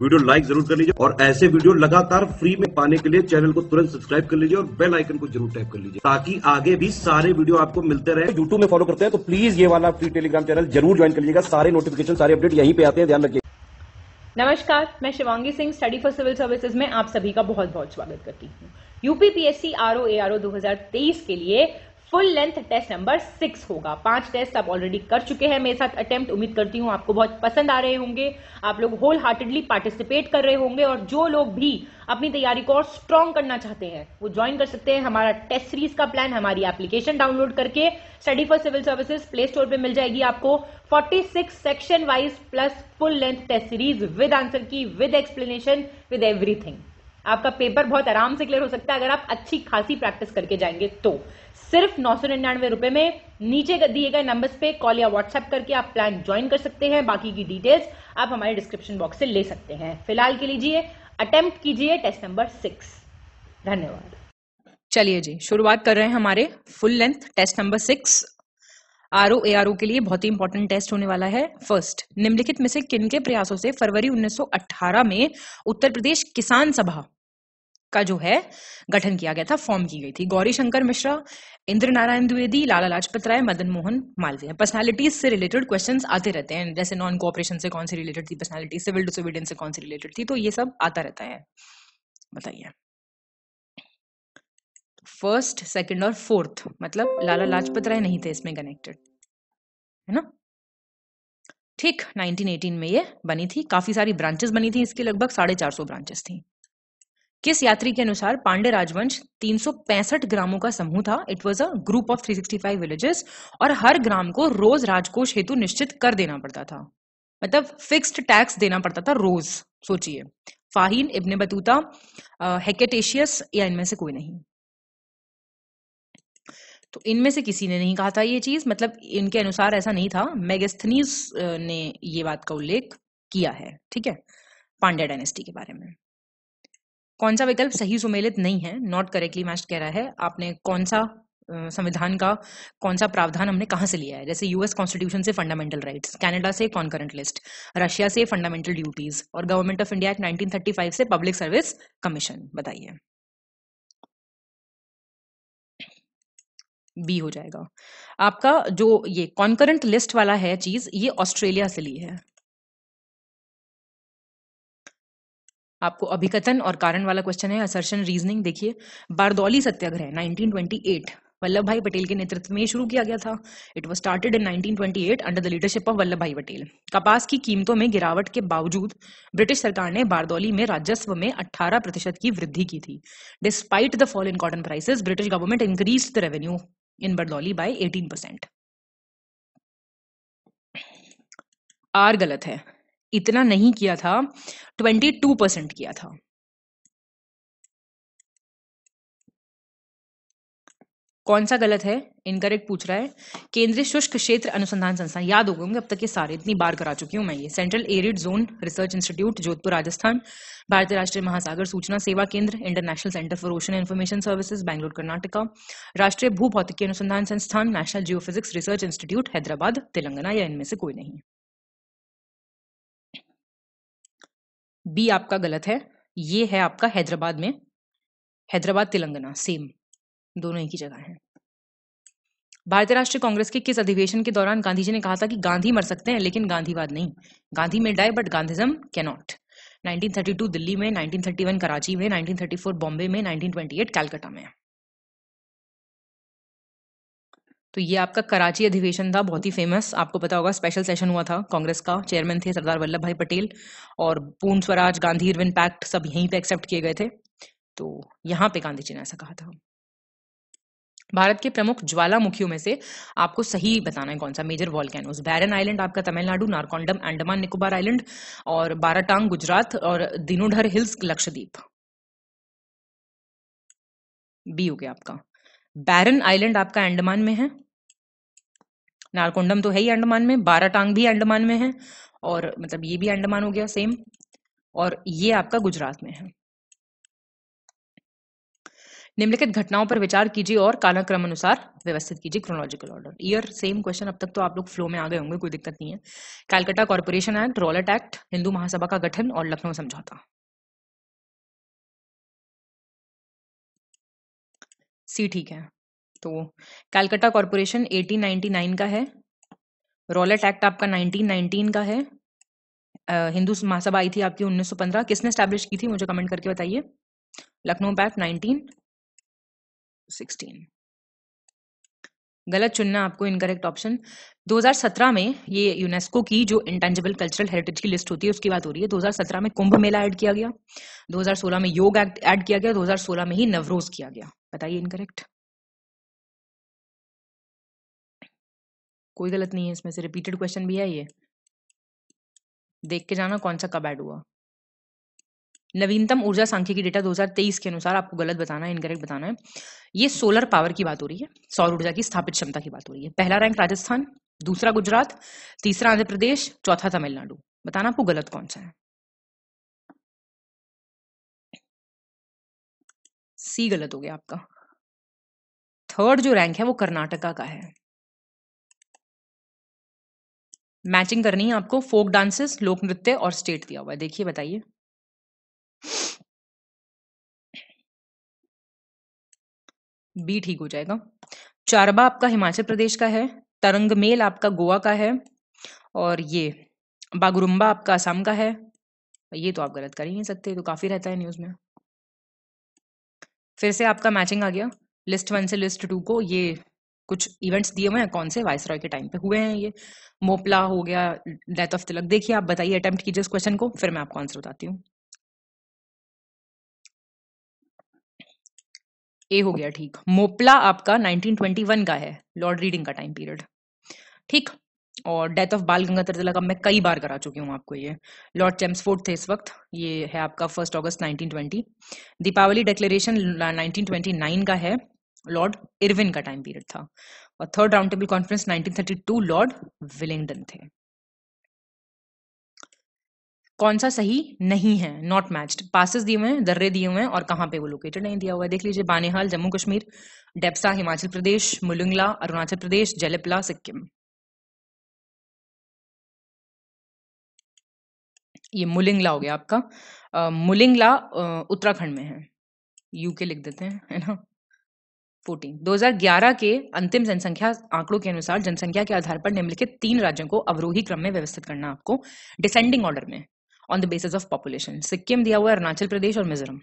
Video like जरूर कर लीजिए और ऐसे वीडियो लगातार फ्री में पाने के लिए चैनल को तुरंत सब्सक्राइब कर लीजिए और बेल आइकन को जरूर टैप कर लीजिए ताकि आगे भी सारे वीडियो आपको मिलते रहे। यूट्यूब में फॉलो करते हैं तो प्लीज ये वाला फ्री टेलीग्राम चैनल जरूर ज्वाइन कर लीजिएगा। सारे नोटिफिकेशन सारे अपडेट यहीं पे आते हैं, ध्यान रखिए। नमस्कार, मैं Shivangi Singh Study for Civil Services में आप सभी का बहुत बहुत स्वागत करती हूँ। यूपीपीएससी आरओ 2023 के लिए फुल लेंथ टेस्ट नंबर 6 होगा। 5 टेस्ट आप ऑलरेडी कर चुके हैं मेरे साथ अटेम्प्ट। उम्मीद करती हूँ आपको बहुत पसंद आ रहे होंगे, आप लोग होल हार्टेडली पार्टिसिपेट कर रहे होंगे और जो लोग भी अपनी तैयारी को और स्ट्रॉन्ग करना चाहते हैं वो ज्वाइन कर सकते हैं हमारा टेस्ट सीरीज का प्लान। हमारी एप्लीकेशन डाउनलोड करके Study for Civil Services Play Store पे मिल जाएगी आपको। 46 section wise plus full length test series with answer key, with explanation, with everything. आपका पेपर बहुत आराम से क्लियर हो सकता है अगर आप अच्छी खासी प्रैक्टिस करके जाएंगे तो। सिर्फ 999 रुपए में नीचे दिए गए नंबर्स पे कॉल या व्हाट्सएप करके आप प्लान ज्वाइन कर सकते हैं। बाकी की डिटेल्स आप हमारे डिस्क्रिप्शन बॉक्स से ले सकते हैं। फिलहाल के लीजिए अटेम्प्ट कीजिए टेस्ट नंबर 6। धन्यवाद। चलिए जी, शुरुआत कर रहे हैं हमारे full length test number 6 RO के लिए। बहुत ही इंपॉर्टेंट टेस्ट होने वाला है। फर्स्ट, निम्नलिखित में से किनके प्रयासों से फरवरी 1918 में उत्तर प्रदेश किसान सभा का जो है गठन किया गया था, फॉर्म की गई थी? गौरी शंकर मिश्रा, इंद्र नारायण द्विवेदी, लाला लाजपत राय, मदन मोहन मालवीय। पर्सनालिटीज से रिलेटेड क्वेश्चंस आते रहते हैं, जैसे नॉन कोऑपरेशन से कौन सी रिलेटेड थी पर्सनालिटी, सिविल डिसोबीडियंस से कौन सी रिलेटेड थी, तो ये सब आता रहता है। बताइए। फर्स्ट, सेकंड और फोर्थ मतलब लाला लाजपत राय नहीं थे इसमें कनेक्टेड, है ना? ठीक, 1918 में ये बनी थी। काफी सारी ब्रांचेस बनी थी इसकी, लगभग 450 ब्रांचेस थी। किस यात्री के अनुसार पांडे राजवंश 365 ग्रामों का समूह था? It was a group of 365 villages और हर ग्राम को रोज राजकोष हेतु निश्चित कर देना पड़ता था, मतलब फिक्स्ड टैक्स देना पड़ता था रोज। सोचिए, फाहीन, इब्ने बतूता, हेकेटेशियस या इनमें से कोई नहीं? तो इनमें से किसी ने नहीं कहा था ये चीज, मतलब इनके अनुसार ऐसा नहीं था। मेगास्थनीज ने ये बात का उल्लेख किया है, ठीक है, पांड्या डायनेस्टी के बारे में। कौन सा विकल्प सही सुमेलित नहीं है? नॉट करेक्टली मैच्ड कह रहा है। आपने कौन सा संविधान का कौन सा प्रावधान हमने कहां से लिया है? जैसे यूएस कॉन्स्टिट्यूशन से फंडामेंटल राइट्स, कनाडा से कॉन्करेंट लिस्ट, रशिया से फंडामेंटल ड्यूटीज और गवर्नमेंट ऑफ इंडिया एक्ट 1935 से पब्लिक सर्विस कमीशन। बताइए। बी हो जाएगा आपका। जो ये कॉन्करेंट लिस्ट वाला है चीज, ये ऑस्ट्रेलिया से ली है। आपको अभिकथन और कारण वाला क्वेश्चन है, असर्शन रीजनिंग। देखिए, बारदौली सत्याग्रह 1928 वल्लभ भाई पटेल के नेतृत्व में शुरू किया गया था। It was started in 1928 under the leadership of Vallabh भाई पटेल। कपास की कीमतों में गिरावट के बावजूद ब्रिटिश सरकार ने बारदौली में राजस्व में 18% की वृद्धि की थी। Despite the fall in cotton prices, British government increased the revenue in Bardoli by 18%। आर गलत है, इतना नहीं किया था, 22% किया था। कौन सा गलत है? इनकरेक्ट पूछ रहा है। केंद्रीय शुष्क क्षेत्र अनुसंधान संस्थान, याद हो गए अब तक ये सारे, इतनी बार करा चुकी हूं मैं ये। Central arid zone research institute, Jodhpur Rajasthan. भारतीय राष्ट्रीय महासागर सूचना सेवा केंद्र, international centre for ocean information services, Bangalore Karnataka. राष्ट्रीय भूभौतिकी अनुसंधान संस्थान, national geophysics research institute, Hyderabad Telangana, या इनमें से कोई नहीं? बी आपका गलत है, ये है आपका हैदराबाद में, हैदराबाद तेलंगाना सेम, दोनों एक ही जगह हैं। भारतीय राष्ट्रीय कांग्रेस के किस अधिवेशन के दौरान गांधी जी ने कहा था कि गांधी मर सकते हैं लेकिन गांधीवाद नहीं? Gandhi may die but Gandhism can not. 1932 Delhi में, 1931 कराची में, 1934 बॉम्बे में, 1928 कलकत्ता में। तो ये आपका कराची अधिवेशन था, बहुत ही फेमस। आपको पता होगा, स्पेशल सेशन हुआ था कांग्रेस का, चेयरमैन थे सरदार वल्लभ भाई पटेल और पूर्ण स्वराज, गांधी इरविन पैक्ट सब यहीं पे एक्सेप्ट किए गए थे। तो यहां पे गांधी जी ने ऐसा कहा था। भारत के प्रमुख ज्वालामुखियों में से आपको सही बताना है कौन सा? मेजर वॉल्केनोस, बैरन आइलैंड आपका तमिलनाडु, नारकोंडम अंडमान निकोबार आइलैंड और बाराटांग गुजरात और दिनोधर हिल्स लक्षद्वीप। बी हो गया आपका। बैरन आइलैंड आपका अंडमान में है, नारकोंडम तो है ही अंडमान में, बाराटांग भी अंडमान में है और मतलब ये भी अंडमान हो गया सेम, और ये आपका गुजरात में है। निम्नलिखित घटनाओं पर विचार कीजिए और कालक्रम अनुसार व्यवस्थित कीजिए, chronological order. Year same question, अब तक तो आप लोग फ्लो में आ गए होंगे, कोई दिक्कत नहीं है। Calcutta corporation act, Rowlatt act, Hindu Mahasabha का गठन और लखनऊ समझौता। सी ठीक है। तो कैलकाटा कॉर्पोरेशन 1899 का है, रॉलेट एक्ट आपका 1919 का है, हिंदू महासभा आई थी आपकी 1915। किसने स्टैब्लिश की थी मुझे कमेंट करके बताइए। लखनऊ पैक्ट 1916। गलत चुनना आपको, इनकरेक्ट ऑप्शन। 2017 में ये यूनेस्को की जो इंटेंजिबल कल्चरल हेरिटेज की लिस्ट होती है उसकी बात हो रही है। 2017 में कुंभ मेला ऐड किया गया, 2016 में योग ऐड किया गया, 2016 में ही नवरोज किया गया। बताइए इनकरेक्ट। कोई गलत नहीं है इसमें से, रिपीटेड क्वेश्चन भी है ये, देख के जाना कौन सा कब ऐड हुआ। नवीनतम ऊर्जा सांख्यिकी डेटा 2023 के अनुसार आपको गलत बताना है, इनकरेक्ट बताना है। ये सोलर पावर की बात हो रही है, सौर ऊर्जा की स्थापित क्षमता की बात हो रही है। पहला रैंक राजस्थान, दूसरा गुजरात, तीसरा आंध्र प्रदेश, चौथा तमिलनाडु। बताना आपको गलत कौन सा है। सी गलत हो गया आपका। थर्ड जो रैंक है वो कर्नाटका का है। मैचिंग करनी है आपको, फोक डांसेस, लोक नृत्य और स्टेट दिया हुआ है। देखिए बताइए। बी ठीक हो जाएगा। चारबा आपका हिमाचल प्रदेश का है, तरंगमेल आपका गोवा का है, और ये बागुरुम्बा आपका असम का है। ये तो आप गलत कर ही नहीं सकते, तो काफी रहता है न्यूज में। फिर से आपका मैचिंग आ गया लिस्ट 1 से लिस्ट 2 को। ये कुछ इवेंट्स दिए हुए हैं, कौन से वाइसरॉय के टाइम पे हुए हैं। ये मोपला हो गया, डेथ ऑफ तिलक। देखिए आप बताइए, अटेम्प्ट कीजिए इस क्वेश्चन को, फिर मैं आपको आंसर बताती हूँ। ए हो गया ठीक। मोपला आपका 1921 का है, लॉर्ड रीडिंग का टाइम पीरियड। ठीक। और डेथ ऑफ बाल गंगाधर तिलक अब मैं कई बार करा चुकी हूँ आपको ये। लॉर्ड चेम्सफोर्ड थे इस वक्त। ये है आपका 1 अगस्त 1920। दीपावली डिक्लेरेशन 1929 का है, लॉर्ड इरविन का टाइम पीरियड था। और third round table conference 1932, Lord Willingdon थे। कौन सा सही नहीं है, नॉट मैच्ड। पासेस दिए हुए हैं, दर्रे दिए हुए हैं, और कहाँ पे वो लोकेटेड नहीं दिया हुआ है। देख लीजिए, बानेहाल जम्मू कश्मीर, डेप्सा हिमाचल प्रदेश, मुलुंगला अरुणाचल प्रदेश, जलेपला सिक्किम। ये मुलिंगला हो गया आपका। मुलिंगला उत्तराखंड में है। यूके लिख देते हैं, है ना। 14 2011 के अंतिम जनसंख्या आंकड़ों के अनुसार जनसंख्या के आधार पर निम्नलिखित 3 राज्यों को अवरोही क्रम में व्यवस्थित करना आपको, डिसेंडिंग ऑर्डर में, on the basis of population. Sikkim दिया हुआ है, अरुणाचल प्रदेश और मिजोरम।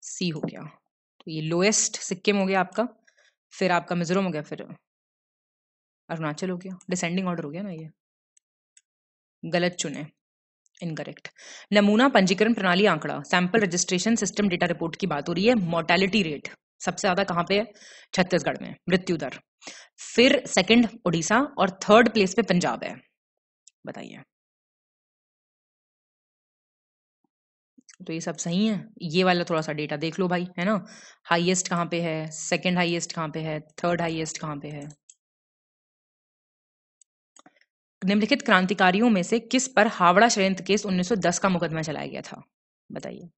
सी हो गया। तो ये लोएस्ट सिक्किम हो गया आपका, फिर आपका मिजोरम हो गया, फिर अरुणाचल हो गया। डिसेंडिंग ऑर्डर हो गया ना ये। गलत चुने, इनकरेक्ट। नमूना पंजीकरण प्रणाली आंकड़ा, sample registration system data report की बात हो रही है। मोर्टेलिटी रेट सबसे ज्यादा कहां पे है? छत्तीसगढ़ में, मृत्यु दर। फिर सेकंड उड़ीसा, और थर्ड प्लेस पे पंजाब है। बताइए। तो ये सब सही है। ये वाला थोड़ा सा डेटा देख लो भाई, है ना। हाईएस्ट कहां पे है, सेकंड हाईएस्ट कहां पे है, थर्ड हाईएस्ट कहां पे है। निम्नलिखित क्रांतिकारियों में से किस पर हावड़ा षड्यंत्र केस 1910 का मुकदमा चलाया गया था? बताइए।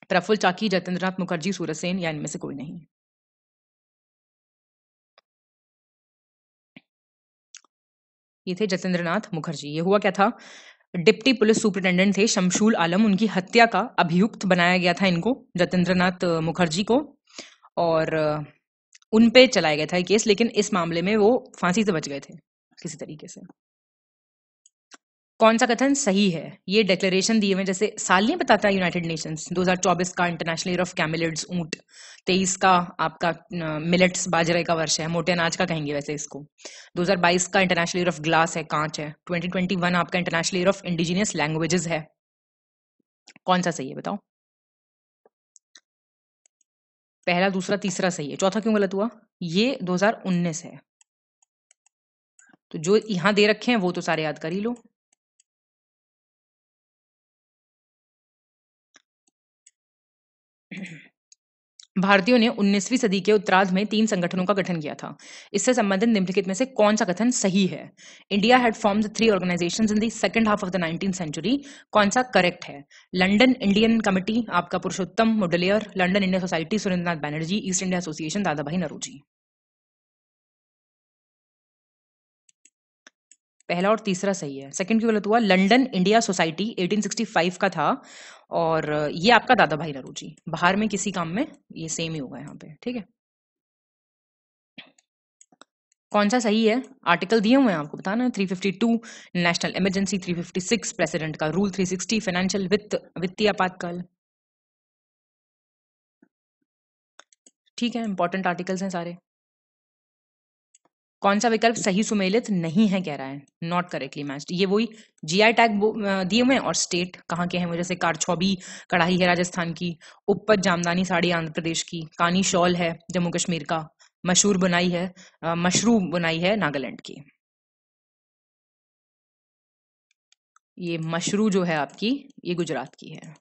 प्रफुल्ल चाकी, जतेंद्रनाथ मुखर्जी, सूरज सेन, या इनमें से कोई नहीं। ये थे जतेंद्रनाथ मुखर्जी। ये हुआ क्या था, डिप्टी पुलिस सुपरिटेंडेंट थे शमशूल आलम, उनकी हत्या का अभियुक्त बनाया गया था इनको, जतेंद्रनाथ मुखर्जी को, और उन पे चलाया गया था ये केस। लेकिन इस मामले में वो फांसी से बच गए थे किसी तरीके से। कौन सा कथन सही है? ये डिक्लेरेशन दिए हुए, जैसे साल नहीं बताता यूनाइटेड नेशंस, 2024 का इंटरनेशनल ईयर ऑफ कैमिलिड्स ऊंट, 23 का आपका मिलेट्स बाजरे का वर्ष है, मोटे अनाज का कहेंगे वैसे इसको, 2022 का इंटरनेशनल ईयर ऑफ ग्लास है, कांच है, 2021 आपका international year of indigenous languages है। कौन सा सही है बताओ? पहला, दूसरा, तीसरा सही है, चौथा क्यों गलत हुआ? ये 2019 है। तो जो यहां दे रखे हैं वो तो सारे याद कर ही लो। भारतीयों ने 19वीं सदी के उत्तरार्ध में 3 संगठनों का गठन किया था। इससे संबंधित निम्नलिखित में से कौन सा कथन सही है? India had formed 3 organisations in the second half of the 19th century. कौन सा करेक्ट है? लंदन इंडियन कमिटी आपका Purushottam Mudaliar, London India society Surendranath Banerjee, East India association Dadabhai Naoroji. पहला और तीसरा सही है, सेकंड क्यों गलत हुआ? लंदन इंडिया सोसाइटी 1865 का था और ये आपका दादा भाई नौरोजी। बाहर में किसी काम में ये सेम ही होगा यहाँ पे, ठीक है। कौन सा सही है? आर्टिकल दिए हुए हैं आपको बताना है। 352 नेशनल इमरजेंसी, 356 प्रेसिडेंट का रूल, 360 फाइनेंशियल वित्तीय आपातकाल। ठीक है, इंपॉर्टेंट आर्टिकल्स हैं सारे। कौन सा विकल्प सही सुमेलित नहीं है कह रहा है, नॉट करेक्टली मैच्ड। ये वही जीआई टैग दिए हुए हैं और स्टेट कहाँ के हैं, जैसे कारछौबी कढ़ाई है राजस्थान की, उपपज जामदानी साड़ी आंध्र प्रदेश की, कानी शॉल है जम्मू कश्मीर का, मशहूर बुनाई है मशरू बुनाई है नागालैंड की। ये मशरू जो है आपकी ये गुजरात की है।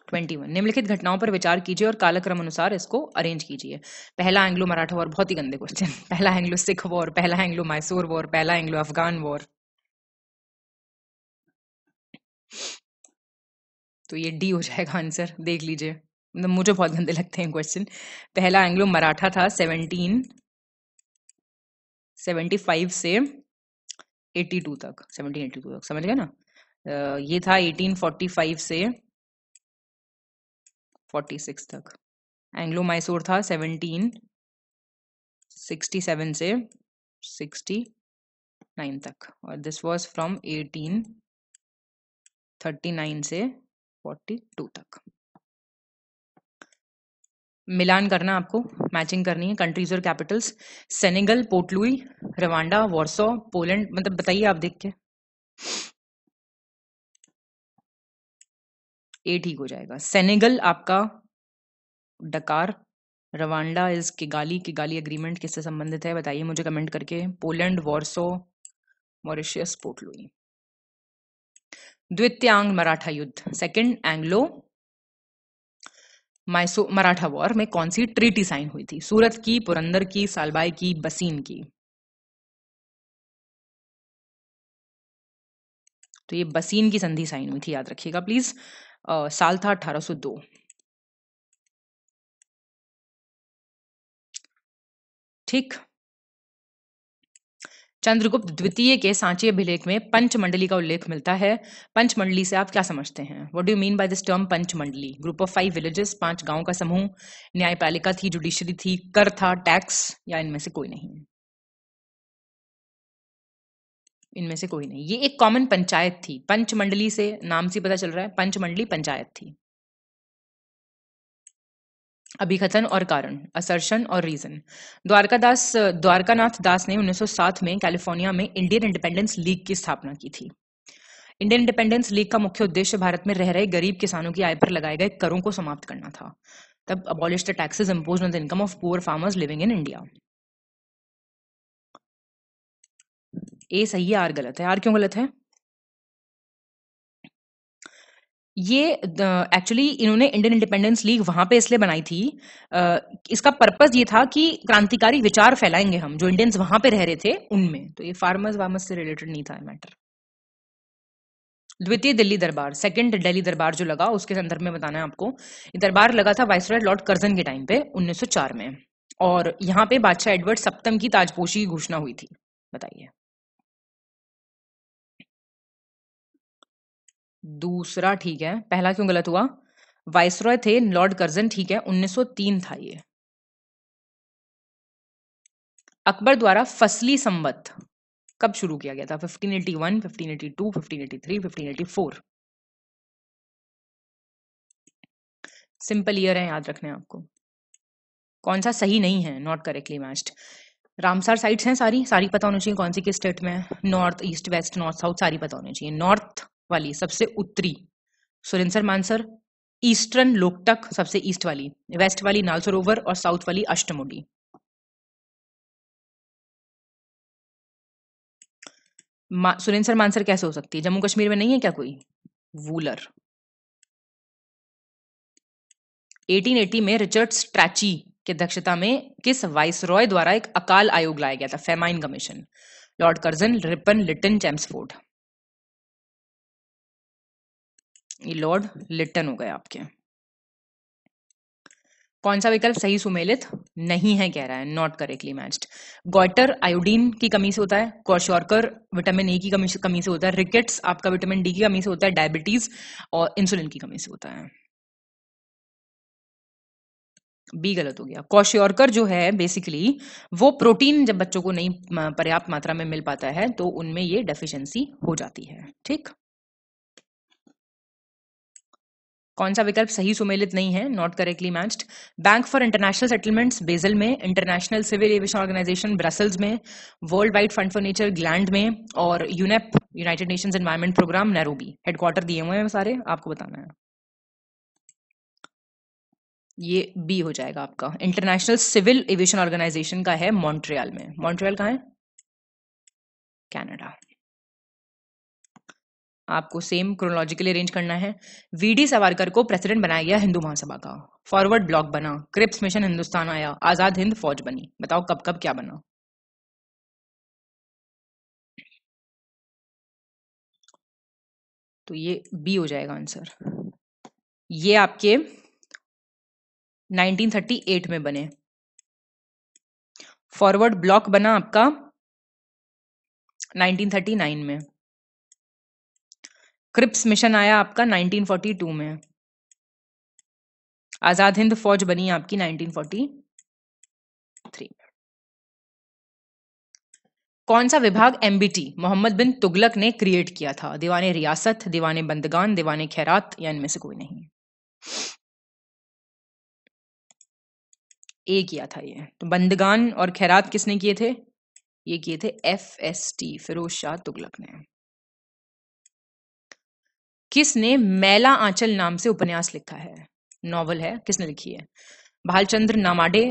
21 निम्नलिखित घटनाओं पर विचार कीजिए और कालक्रम अनुसार इसको अरेंज कीजिए। पहला एंग्लो मराठा वॉर, बहुत ही गंदे क्वेश्चन। पहला एंग्लो सिख वॉर, पहला एंग्लो मैसूर वॉर, पहला एंग्लो अफगान वॉर। तो ये डी हो जाएगा आंसर, देख लीजिए, मतलब मुझे बहुत गंदे लगते हैं क्वेश्चन। पहला एंग्लो मराठा था 1775 से 82 तक, 1782 तक, समझ गए ना। ये था 1845 से 46 तक। एंग्लो मैसूर था 1767 से 69 तक, और दिस वाज फ्रॉम 1839 से 42 तक। मिलान करना आपको, मैचिंग करनी है कंट्रीज और Capitals. Senegal, port Louis, Rwanda, Warsaw, Poland, मतलब बताइए आप देख के। ए ठीक हो जाएगा। सेनेगल आपका डकार, Rwanda is Kigali, Kigali agreement किससे संबंधित है बताइए मुझे कमेंट करके। Poland Warsaw, Mauritius, port Louis. द्वितीय मराठा युद्ध, सेकंड एंग्लो मराठा वॉर में कौन सी ट्रीटी साइन हुई थी? सूरत की, पुरंदर की, सालबाई की, बसीन की। तो ये बसीन की संधि साइन हुई थी, याद रखिएगा प्लीज। साल था 1802। ठीक। चंद्रगुप्त द्वितीय के सांची अभिलेख में पंचमंडली का उल्लेख मिलता है। पंचमंडली से आप क्या समझते हैं? What do you mean by this term पंचमंडली? ग्रुप ऑफ 5 विलेजेस, 5 गांव का समूह, न्यायपालिका थी, जुडिशरी थी, कर था, टैक्स, या इनमें से कोई नहीं? इनमें से कोई नहीं। ये एक कॉमन पंचायत थी। पंचमंडली से नाम से पता चल रहा है, पंचमंडली पंचायत थी। अभिकथन और कारण, असर्शन और रीजन। द्वारकानाथ दास ने 1907 में कैलिफोर्निया में इंडियन इंडिपेंडेंस लीग की स्थापना की थी। इंडियन इंडिपेंडेंस लीग का मुख्य उद्देश्य भारत में रह रहे गरीब किसानों की आय पर लगाए गए करों को समाप्त करना था। तब abolish the taxes imposed on the income of poor farmers living in India. A सही है, आर गलत है। आर क्यों गलत है? ये एक्चुअली इन्होंने इंडियन इंडिपेंडेंस लीग वहां पे इसलिए बनाई थी, इसका पर्पस ये था कि क्रांतिकारी विचार फैलाएंगे हम, जो इंडियंस वहां पे रह रहे थे उनमें। तो ये फार्मर्स वार्मर्स से रिलेटेड नहीं था मैटर। द्वितीय दिल्ली दरबार, सेकंड दिल्ली दरबार जो लगा उसके संदर्भ में बताना है आपको। ये दरबार लगा था वाइसरॉय लॉर्ड कर्जन के टाइम पे 1904 में, और यहाँ पे बादशाह एडवर्ड सप्तम की ताजपोशी की घोषणा हुई थी। बताइए। दूसरा ठीक है, पहला क्यों गलत हुआ? वाइसरॉय थे लॉर्ड कर्जन, ठीक है, 1903 था ये। अकबर द्वारा फसली संवत कब शुरू किया गया था? 1581, 1582, 1583, 1584। सिंपल ईयर है, याद रखने आपको। कौन सा सही नहीं है? Not correctly matched. Ramsar sites हैं सारी, सारी पता होनी चाहिए कौन सी किस स्टेट में है। North east west north south सारी पता होनी चाहिए। नॉर्थ वाली सबसे उत्तरी सुरिंसर मानसर, ईस्टर्न लोकटक सबसे ईस्ट वाली, वेस्ट वाली नाल सरोवर, और साउथ वाली अष्टमुडी। सुरिंसर मानसर कैसे हो सकती है? जम्मू कश्मीर में नहीं है क्या कोई? वूलर। 1880 में रिचर्ड स्ट्रैची की अध्यक्षता में किस वाइसरॉय द्वारा एक अकाल आयोग लाया गया था? Famine commission. Lord Curzon, Ripon, Lytton, Chelmsford. ये लॉर्ड लिटन हो गए आपके। कौन सा विकल्प सही सुमेलित नहीं है कह रहा है, not correctly matched. Goitre iodine की कमी से होता है, क्वाशॉर्कर विटामिन ए की कमी से होता है, रिकेट्स आपका विटामिन डी की कमी से होता है, डायबिटीज और इंसुलिन की कमी से होता है। बी गलत हो गया। क्वाशॉर्कर जो है बेसिकली वो प्रोटीन जब बच्चों को नहीं पर्याप्त मात्रा में मिल पाता है तो उनमें ये डेफिशिएंसी हो जाती है। ठीक, कौन सा विकल्प सही सुमेलित नहीं है, not correctly matched. Bank for international settlements Basel में, international civil aviation organisation Brussels में, world wide fund for nature Gland में, और UNEP united nations environment programme Nairobi. Headquarter दिए हुए हैं सारे, आपको बताना है। ये बी हो जाएगा आपका। इंटरनेशनल सिविल एविएशन ऑर्गेनाइजेशन का है मॉन्ट्रियल में। मॉन्ट्रियल कहाँ है? कनाडा। आपको सेम क्रोनोलॉजिकली अरेंज करना है। वीडी सावरकर को प्रेसिडेंट बनाया गया हिंदू महासभा का। फॉरवर्ड ब्लॉक बना, क्रिप्स मिशन हिंदुस्तान आया, आजाद हिंद फौज बनी। बताओ कब कब क्या बना? तो ये बी हो जाएगा आंसर। ये आपके 1938 में बने। फॉरवर्ड ब्लॉक बना आपका 1939 में। क्रिप्स मिशन आया आपका 1942 में। आजाद हिंद फौज बनी आपकी 1943 में। कौन सा विभाग एमबीटी मोहम्मद बिन तुगलक ने क्रिएट किया था? दीवाने रियासत, दीवाने बंदगान, दीवाने खैरात, या इनमें से कोई नहीं? ए किया था ये। तो बंदगान और खैरात किसने किए थे? ये किए थे एफएसटी, फिरोज शाह तुगलक ने। किसने मैला आंचल नाम से उपन्यास लिखा है? नॉवल है, किसने लिखी है? भालचंद्र नामाडे,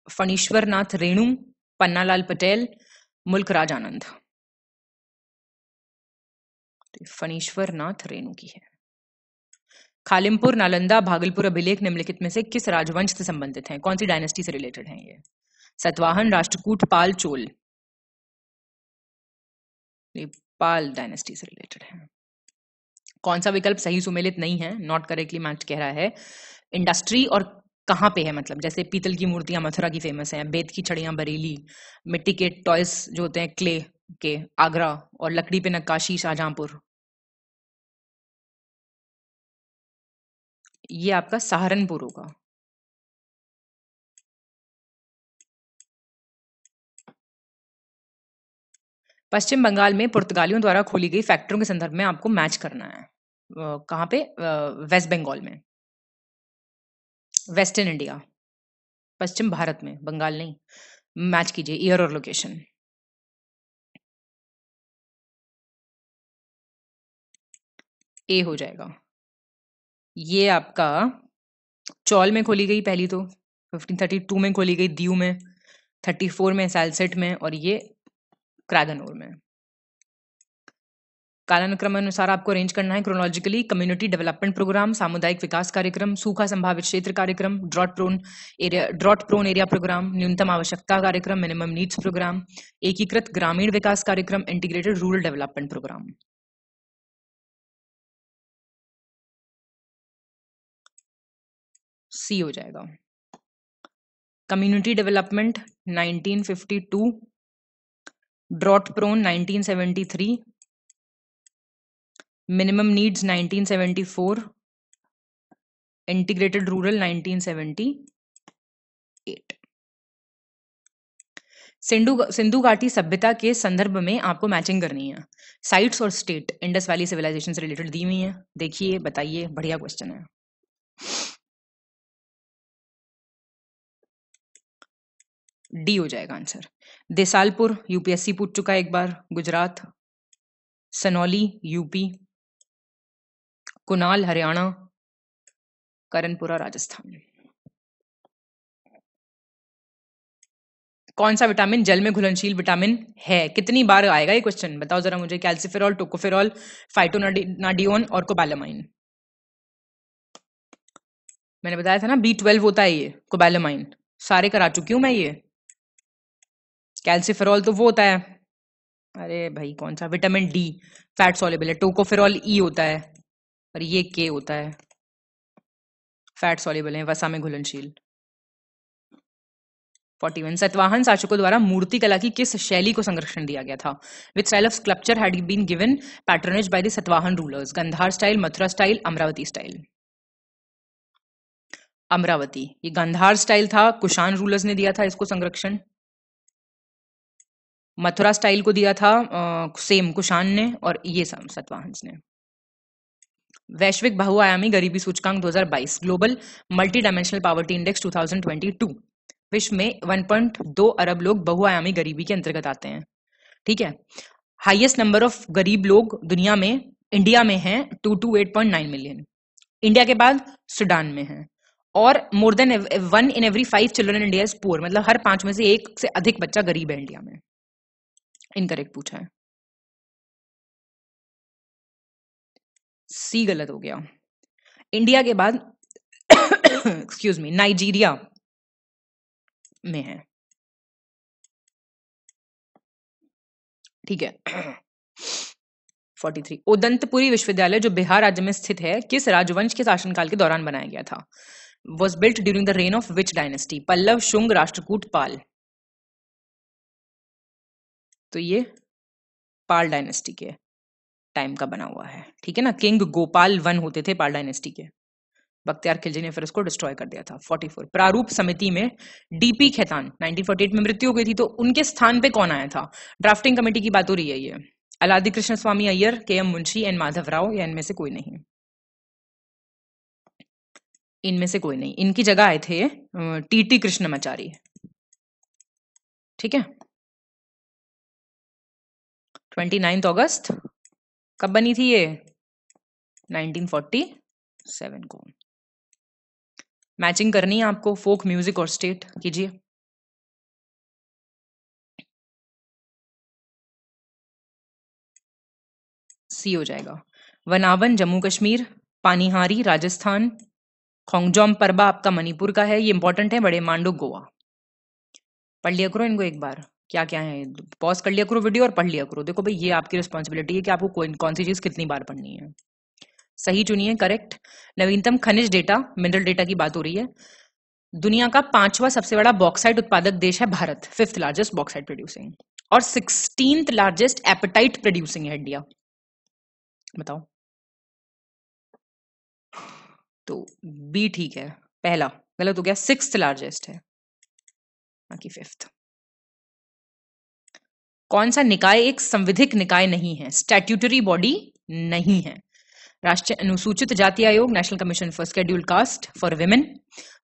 फणीश्वर नाथ रेणु, पन्नालाल पटेल, मुल्क राज आनंद। फणीश्वर नाथ रेणु की है। खालिमपुर, नालंदा, भागलपुर अभिलेख निम्नलिखित में से किस राजवंश से संबंधित हैं? कौन सी डायनेस्टी से रिलेटेड हैं ये? सतवाहन, राष्ट्रकूट, पाल, चोल। पाल डायनेस्टी से रिलेटेड है। कौन सा विकल्प सही सुमेलित नहीं है, नॉट करेक्टली मैच कह रहा है। इंडस्ट्री और कहाँ पे है, मतलब जैसे पीतल की मूर्तियां मथुरा की फेमस हैं, बेत की छड़ियां बरेली, मिट्टी के टॉयस जो होते हैं क्ले के आगरा, और लकड़ी पे नक्काशी शाहजहांपुर। ये आपका सहारनपुर होगा। पश्चिम बंगाल में पुर्तगालियों द्वारा खोली गई फैक्ट्रियों के संदर्भ में आपको मैच करना है। कहाँ पे? वेस्ट बंगाल में, वेस्टर्न इंडिया, पश्चिम भारत में, बंगाल नहीं। मैच कीजिए ईयर और लोकेशन। ए हो जाएगा। ये आपका चौल में खोली गई पहली, तो 1532 में खोली गई दीव में, 34 में सैलसेट में, और ये क्रैगनोर में। कालानुक्रम अनुसार आपको अरेंज करना है क्रोनोलॉजिकली। कम्युनिटी डेवलपमेंट प्रोग्राम, सामुदायिक विकास कार्यक्रम, सूखा संभावित क्षेत्र कार्यक्रम, ड्रॉट प्रोन एरिया प्रोग्राम, न्यूनतम आवश्यकता कार्यक्रम, मिनिमम नीड्स प्रोग्राम, एकीकृत ग्रामीण विकास कार्यक्रम, integrated rural development programme. C हो जाएगा। Community development 1952, drought prone 1973, minimum needs 1974, integrated rural 1978। Sindhu घाटी सभ्यता के संदर्भ में आपको मैचिंग करनी है। साइट्स और स्टेट इंडस वैली सिविलाइजेशन से रिलेटेड दी हुई है। देखिए, बताइए, बढ़िया क्वेश्चन है। डी हो जाएगा आंसर। देसालपुर यूपीएससी पूछ चुका है एक बार, गुजरात। सनौली यूपी, कुनाल हरियाणा, करनपुरा राजस्थान। कौन सा विटामिन जल में घुलनशील विटामिन है? कितनी बार आएगा ये क्वेश्चन, बताओ जरा मुझे। कैल्सिफेरॉल, टोकोफेरॉल, फाइटोनाडियोन और कोबालामाइन। मैंने बताया था ना B12 होता है ये कोबालामाइन, सारे करा चुकी हूं मैं ये। कैल्सिफेरॉल तो वो होता है, अरे भाई कौन सा, विटामिन डी, फैट सॉल्युबल है। टोकोफेरॉल ई होता है और ये के होता है, फैट सॉल्युबल है, वसा में घुलनशील। 41 सतवाहन शासकों द्वारा मूर्ति कला की किस शैली को संरक्षण दिया गया था? Which style of sculpture had been given patronage by the Satavahana rulers? Gandhara style, Mathura style, Amaravati style. Amaravati, ये गांधार स्टाइल था, कुषाण रूलर्स ने दिया था इसको संरक्षण। मथुरा स्टाइल को दिया था सेम कुषाण ने, और ये सतवाहन ने। वैश्विक बहुआयामी गरीबी सूचकांक 2022, global multi dimensional poverty index 2022। विश्व में 1.2 अरब लोग बहुआयामी गरीबी के अंतर्गत आते हैं, ठीक है। हाईएस्ट नंबर ऑफ गरीब लोग दुनिया में इंडिया में हैं 228.9 मिलियन, इंडिया के बाद सूडान में है। और more than 1 in every 5 children in India is poor, मतलब हर 5 में से 1 से अधिक बच्चा गरीब है इंडिया में। इनकरेक्ट पूछा है, सी गलत हो गया। इंडिया के बाद एक्सक्यूज मी नाइजीरिया में है, ठीक है। 43 उदंतपुरी विश्वविद्यालय जो बिहार राज्य में स्थित है किस राजवंश के शासनकाल के दौरान बनाया गया था? Was built during the reign of which dynasty? Pallava, Shunga, Rashtrakuta, Pala. तो ये पाल डायनेस्टी के टाइम का बना हुआ है, ठीक है ना। किंग गोपाल वन होते थे पाल डायनेस्टी के, बख्तियार खिलजी ने फिर उसको डिस्ट्रॉय कर दिया था। 44 प्रारूप समिति में डीपी खेतान 1948 में मृत्यु हो गई थी, तो उनके स्थान पे कौन आया था? ड्राफ्टिंग कमेटी की बात हो रही है ये। अलादि कृष्ण स्वामी अय्यर, के एम मुंशी, एन माधव राव, या इनमें से कोई नहीं? इनमें से कोई नहीं। इनकी जगह आए थे टीटी कृष्णमाचारी, ठीक है। 29 अगस्त कब बनी थी ये? 1947 को। मैचिंग करनी है आपको, फोक म्यूजिक और स्टेट कीजिए। सी हो जाएगा। वनावन जम्मू कश्मीर, पानीहारी राजस्थान, खोंगजोम परबा आपका मणिपुर का है, ये इंपॉर्टेंट है। बड़े मांडू गोवा। पढ़ लिया करो इनको एक बार, क्या क्या है, पॉज कर लिया करो वीडियो और पढ़ लिया करो। देखो भाई ये आपकी रिस्पॉन्सिबिलिटी है कि आपको कौन सी चीज कितनी बार पढ़नी है। सही चुनिए, करेक्ट। नवीनतम खनिज डेटा, मिनरल डेटा की बात हो रही है। दुनिया का 5वां सबसे बड़ा बॉक्साइट उत्पादक देश है Bharat, 5th largest bauxite producing, और 16th लार्जेस्ट एपेटाइट प्रोड्यूसिंग है इंडिया। बताओ। तो बी ठीक है, पहला गलत हो गया, 6th लार्जेस्ट है, बाकी 5th। कौन सा निकाय एक संविधिक निकाय नहीं है? स्टैट्यूटरी बॉडी नहीं है। राष्ट्रीय अनुसूचित जाति आयोग, national commission for scheduled caste, for women,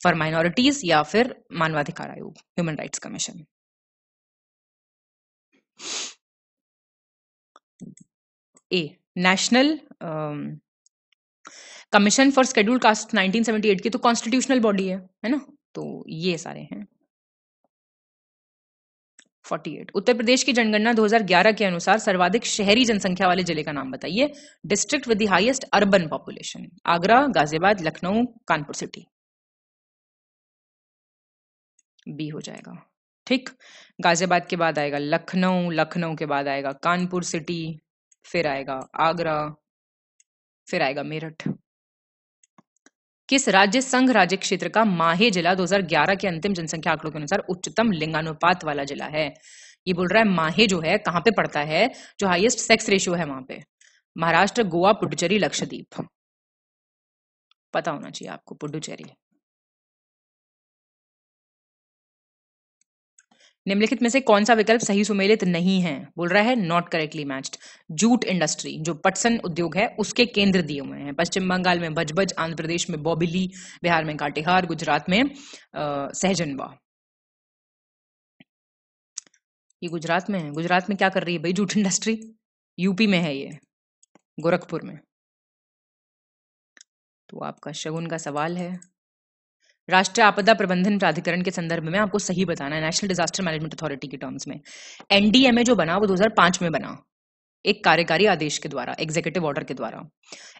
for minorities, या फिर मानवाधिकार आयोग, human rights commission. A national commission for scheduled caste 1978 की तो कॉन्स्टिट्यूशनल बॉडी है ना। तो ये सारे हैं। 48 उत्तर प्रदेश की जनगणना 2011 के अनुसार सर्वाधिक शहरी जनसंख्या वाले जिले का नाम बताइए। District with the highest urban population, Agra, Ghaziabad, Lucknow, Kanpur city. B हो जाएगा, ठीक। गाजियाबाद के बाद आएगा लखनऊ, लखनऊ के बाद आएगा कानपुर सिटी, फिर आएगा आगरा, फिर आएगा मेरठ। किस राज्य संघ राज्य क्षेत्र का माहे जिला 2011 के अंतिम जनसंख्या आंकड़ों के अनुसार उच्चतम लिंगानुपात वाला जिला है? ये बोल रहा है माहे जो है कहां पे पड़ता है, जो हाईएस्ट सेक्स रेशियो है वहां पे। महाराष्ट्र, गोवा, पुडुचेरी, लक्षद्वीप। पता होना चाहिए आपको, पुडुचेरी। निम्नलिखित में से कौन सा विकल्प सही सुमेलित नहीं है? बोल रहा है not correctly matched. Jute industry जो पटसन उद्योग है उसके केंद्र दिए हुए हैं। पश्चिम बंगाल में भजबज, आंध्र प्रदेश में बोबिली, बिहार में काटेहार, गुजरात में सहजनवा। ये गुजरात में है। गुजरात में क्या कर रही है भाई जूट इंडस्ट्री? यूपी में है ये, गोरखपुर में। तो आपका शगुन का सवाल है। राष्ट्रीय आपदा प्रबंधन प्राधिकरण के संदर्भ में आपको सही बताना है, नेशनल डिजास्टर मैनेजमेंट अथॉरिटी के टर्म्स में। एनडीएमए जो बना वो 2005 में बना, एक कार्यकारी आदेश के द्वारा, एग्जीक्यूटिव ऑर्डर के द्वारा।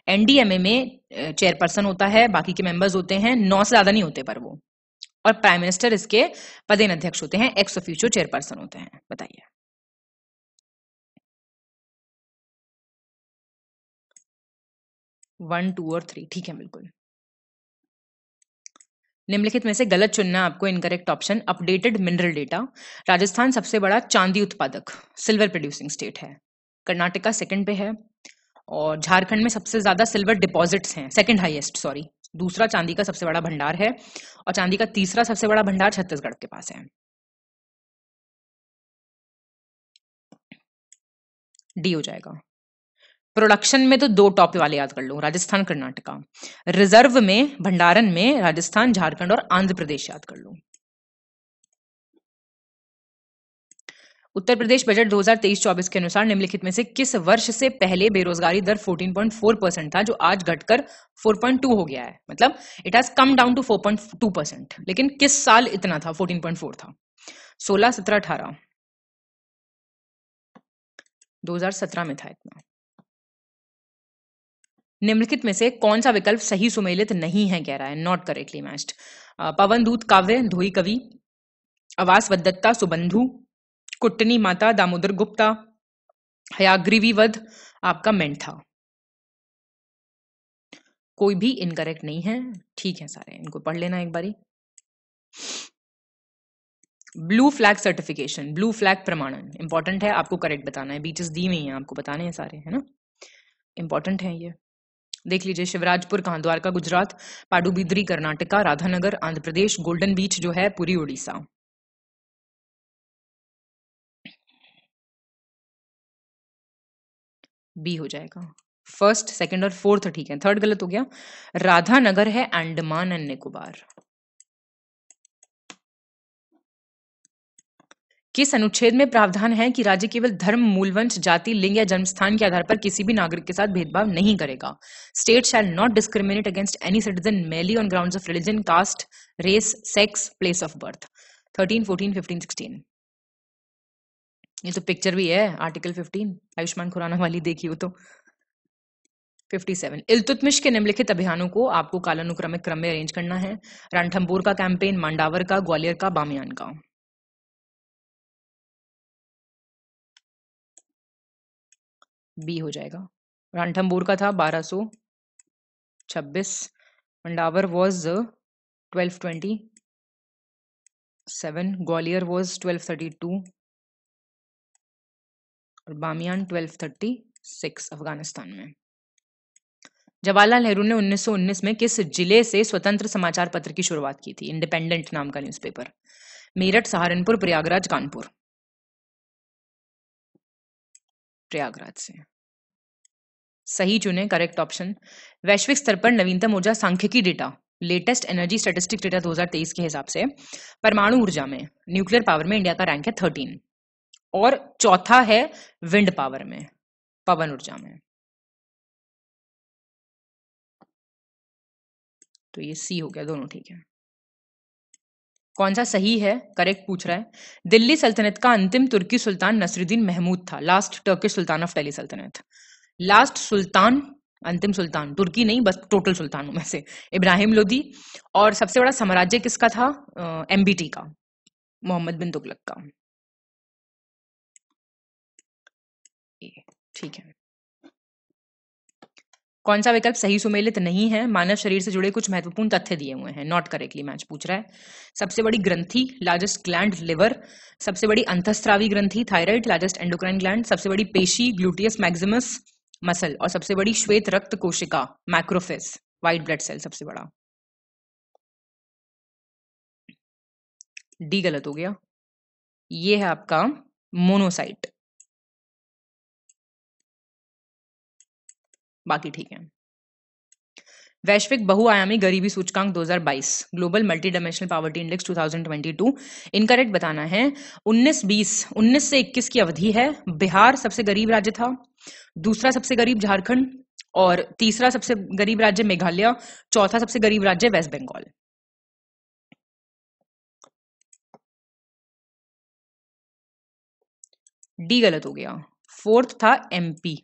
एनडीएमए में चेयरपर्सन होता है, बाकी के मेंबर्स होते हैं, 9 से ज्यादा नहीं होते पर वो, और प्राइम मिनिस्टर इसके पदेन अध्यक्ष होते हैं, एक्स ऑफिशियो चेयरपर्सन होते हैं। बताइए 1, 2 और 3। ठीक है, बिल्कुल। निम्नलिखित में से गलत चुनना आपको, incorrect option. Updated mineral data. Rajasthan सबसे बड़ा चांदी उत्पादक, सिल्वर प्रोड्यूसिंग स्टेट है। कर्नाटका सेकंड पे है, और झारखंड में सबसे ज्यादा सिल्वर डिपॉजिट्स हैं, सेकंड हाईएस्ट, सॉरी। दूसरा चांदी का सबसे बड़ा भंडार है, और चांदी का तीसरा सबसे बड़ा भंडार छत्तीसगढ़ के पास है। डी हो जाएगा। प्रोडक्शन में तो 2 टॉप वाले याद कर लो, राजस्थान कर्नाटका। रिजर्व में, भंडारण में राजस्थान, झारखंड और आंध्र प्रदेश याद कर लो। उत्तर प्रदेश बजट 2023-24 के अनुसार निम्नलिखित में से किस वर्ष से पहले बेरोजगारी दर 14.4% था, जो आज घटकर 4.2 हो गया है? मतलब it has come down to 4.2%, लेकिन किस साल इतना था? 14.4 था। 16, 17, 18। 2017 में था इतना। निम्नलिखित में से कौन सा विकल्प सही सुमेलित नहीं है, कह रहा है, नॉट करेक्टली मैच्ड। पवन दूत काव्य, धोई कवि, आवास वदत्ता, सुबंधु, कुट्टनी माता, दामोदर गुप्ता, हयाग्रीवी वध, आपका मेंथा। कोई भी इनकरेक्ट नहीं है। ठीक है सारे, इनको पढ़ लेना एक बारी। Blue flag certification, blue flag प्रमाणन इंपॉर्टेंट है, आपको करेक्ट बताना है। बीचेस दी हुई हैं, आपको बताने हैं सारे, है ना, इंपॉर्टेंट है ये। देख लीजिए, शिवराजपुर कहां? द्वारका गुजरात, पाडुबिद्री कर्नाटका, राधानगर आंध्र प्रदेश, गोल्डन बीच जो है पुरी उड़ीसा। बी हो जाएगा। फर्स्ट, सेकंड और फोर्थ ठीक है, थर्ड गलत हो गया। राधानगर है अंडमान एंड निकोबार। किस अनुच्छेद में प्रावधान है कि राज्य केवल धर्म, मूलवंश, जाति, लिंग या जन्मस्थान के आधार पर किसी भी नागरिक के साथ भेदभाव नहीं करेगा? State shall not discriminate against any citizen merely on grounds of religion, caste, race, sex, place of birth. 13, 14, 15, 16। ये तो पिक्चर भी है, आर्टिकल 15 आयुष्मान खुराना वाली, देखी हो तो। 57। इल्तुतमिश के निम्नलिखित अभियानों को आपको कालानुक्रमिक क्रम में अरेंज करना है। रणथंभौर का कैंपेन, मांडावर का, ग्वालियर का, बामियान का। बी हो जाएगा। रणथंभौर का था 1226, मंडावर वॉज 1227, ग्वालियर वॉज 1232 और बामियान 1236 अफगानिस्तान में। जवाहरलाल नेहरू ने 1919 में किस जिले से स्वतंत्र समाचार पत्र की शुरुआत की थी? इंडिपेंडेंट नाम का न्यूज़पेपर। मेरठ, सहारनपुर, प्रयागराज, कानपुर। प्रयागराज से सही चुने, करेक्ट ऑप्शन। वैश्विक स्तर पर नवीनतम ऊर्जा सांख्यिकी data, latest energy statistic data 2023 के हिसाब से परमाणु ऊर्जा में, न्यूक्लियर पावर में इंडिया का रैंक है 13 और चौथा है विंड पावर में, पवन ऊर्जा में। तो ये सी हो गया, दोनों ठीक है। कौन सा सही है, करेक्ट पूछ रहा है। दिल्ली सल्तनत का अंतिम तुर्की सुल्तान नसरुद्दीन महमूद था, last Turkish Sultan of Delhi सल्तनत। लास्ट सुल्तान, अंतिम सुल्तान, तुर्की नहीं बस टोटल सुल्तानों में से, इब्राहिम लोदी। और सबसे बड़ा साम्राज्य किसका था? एमबीटी का, मोहम्मद बिन तुगलक का। ठीक है। कौन सा विकल्प सही सुमेलित नहीं है? मानव शरीर से जुड़े कुछ महत्वपूर्ण तथ्य दिए हुए हैं, नॉट करेक्टली मैच पूछ रहा है। सबसे बड़ी ग्रंथि, लार्जेस्ट ग्लैंड, लिवर। सबसे बड़ी अंतःस्रावी ग्रंथि, थायराइड, लार्जेस्ट एंडोक्राइन ग्लैंड। सबसे बड़ी पेशी, ग्लूटियस मैक्सिमस, मसल। और सबसे बड़ी श्वेत रक्त कोशिका, मैक्रोफेज, व्हाइट ब्लड सेल सबसे बड़ा। डी गलत हो गया, ये है आपका मोनोसाइट। बाकी ठीक है। वैश्विक बहुआयामी गरीबी सूचकांक 2022, global multi dimensional poverty index 2022, incorrect बताना है। 19 से 21 की अवधि है। बिहार सबसे गरीब राज्य था, दूसरा सबसे गरीब झारखंड, और तीसरा सबसे गरीब राज्य मेघालय, चौथा सबसे गरीब राज्य वेस्ट बंगाल। डी गलत हो गया। 4th था MP।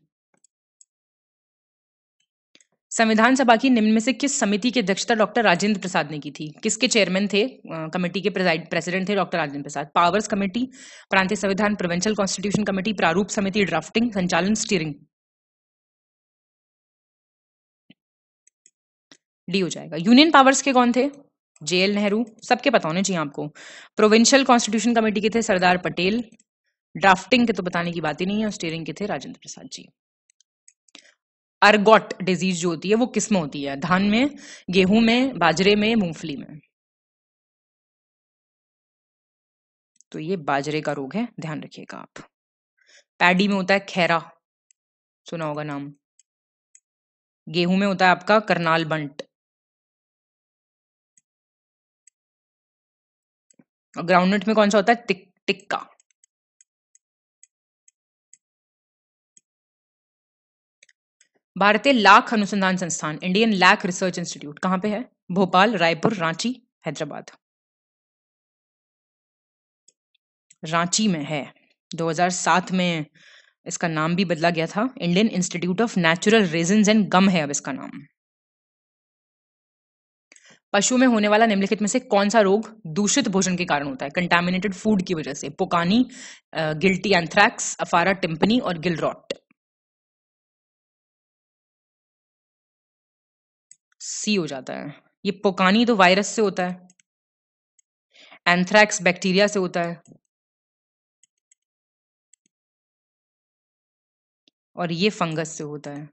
संविधान सभा की निम्न में से किस समिति की अध्यक्षता डॉक्टर राजेंद्र प्रसाद ने की थी? किसके चेयरमैन थे? कमेटी के प्रेसिडेंट थे doctor Rajendra Prasad. Powers committee, प्रांतीय संविधान, प्रोविंशियल कॉन्स्टिट्यूशन कमेटी, प्रारूप समिति, ड्राफ्टिंग, संचालन, स्टीयरिंग। डी हो जाएगा। यूनियन पावर्स के कौन थे? JL नेहरू, सबके पता होने चाहिए आपको। प्रोविंशियल कॉन्स्टिट्यूशन कमेटी के थे सरदार पटेल। ड्राफ्टिंग के तो बताने की बात ही नहीं है। स्टीयरिंग के थे राजेंद्र प्रसाद जी। अर्गोट डिजीज जो होती है वो किस में होती है? धान में, गेहूं में, बाजरे में, मूंगफली में? तो ये बाजरे का रोग है, ध्यान रखिएगा आप। पैडी में होता है खैरा, सुना होगा नाम। गेहूं में होता है आपका करनाल बंट। और ग्राउंडनट में कौन सा होता है? टिक्का। भारतीय लाख अनुसंधान संस्थान, इंडियन लैक रिसर्च इंस्टीट्यूट कहां पे है? भोपाल, रायपुर, रांची, हैदराबाद? रांची में है। 2007 में इसका नाम भी बदला गया था, Indian institute of natural resins and gum है अब इसका नाम। पशु में होने वाला निम्नलिखित में से कौन सा रोग दूषित भोजन के कारण होता है? कंटामिनेटेड फूड की वजह से? पोकानी, गिल्टी एंथ्रैक्स, अफारा टिम्पनी और गिल रॉट? सी हो जाता है। ये पोकानी तो वायरस से होता है, एंथ्रैक्स बैक्टीरिया से होता है, और ये फंगस से होता है।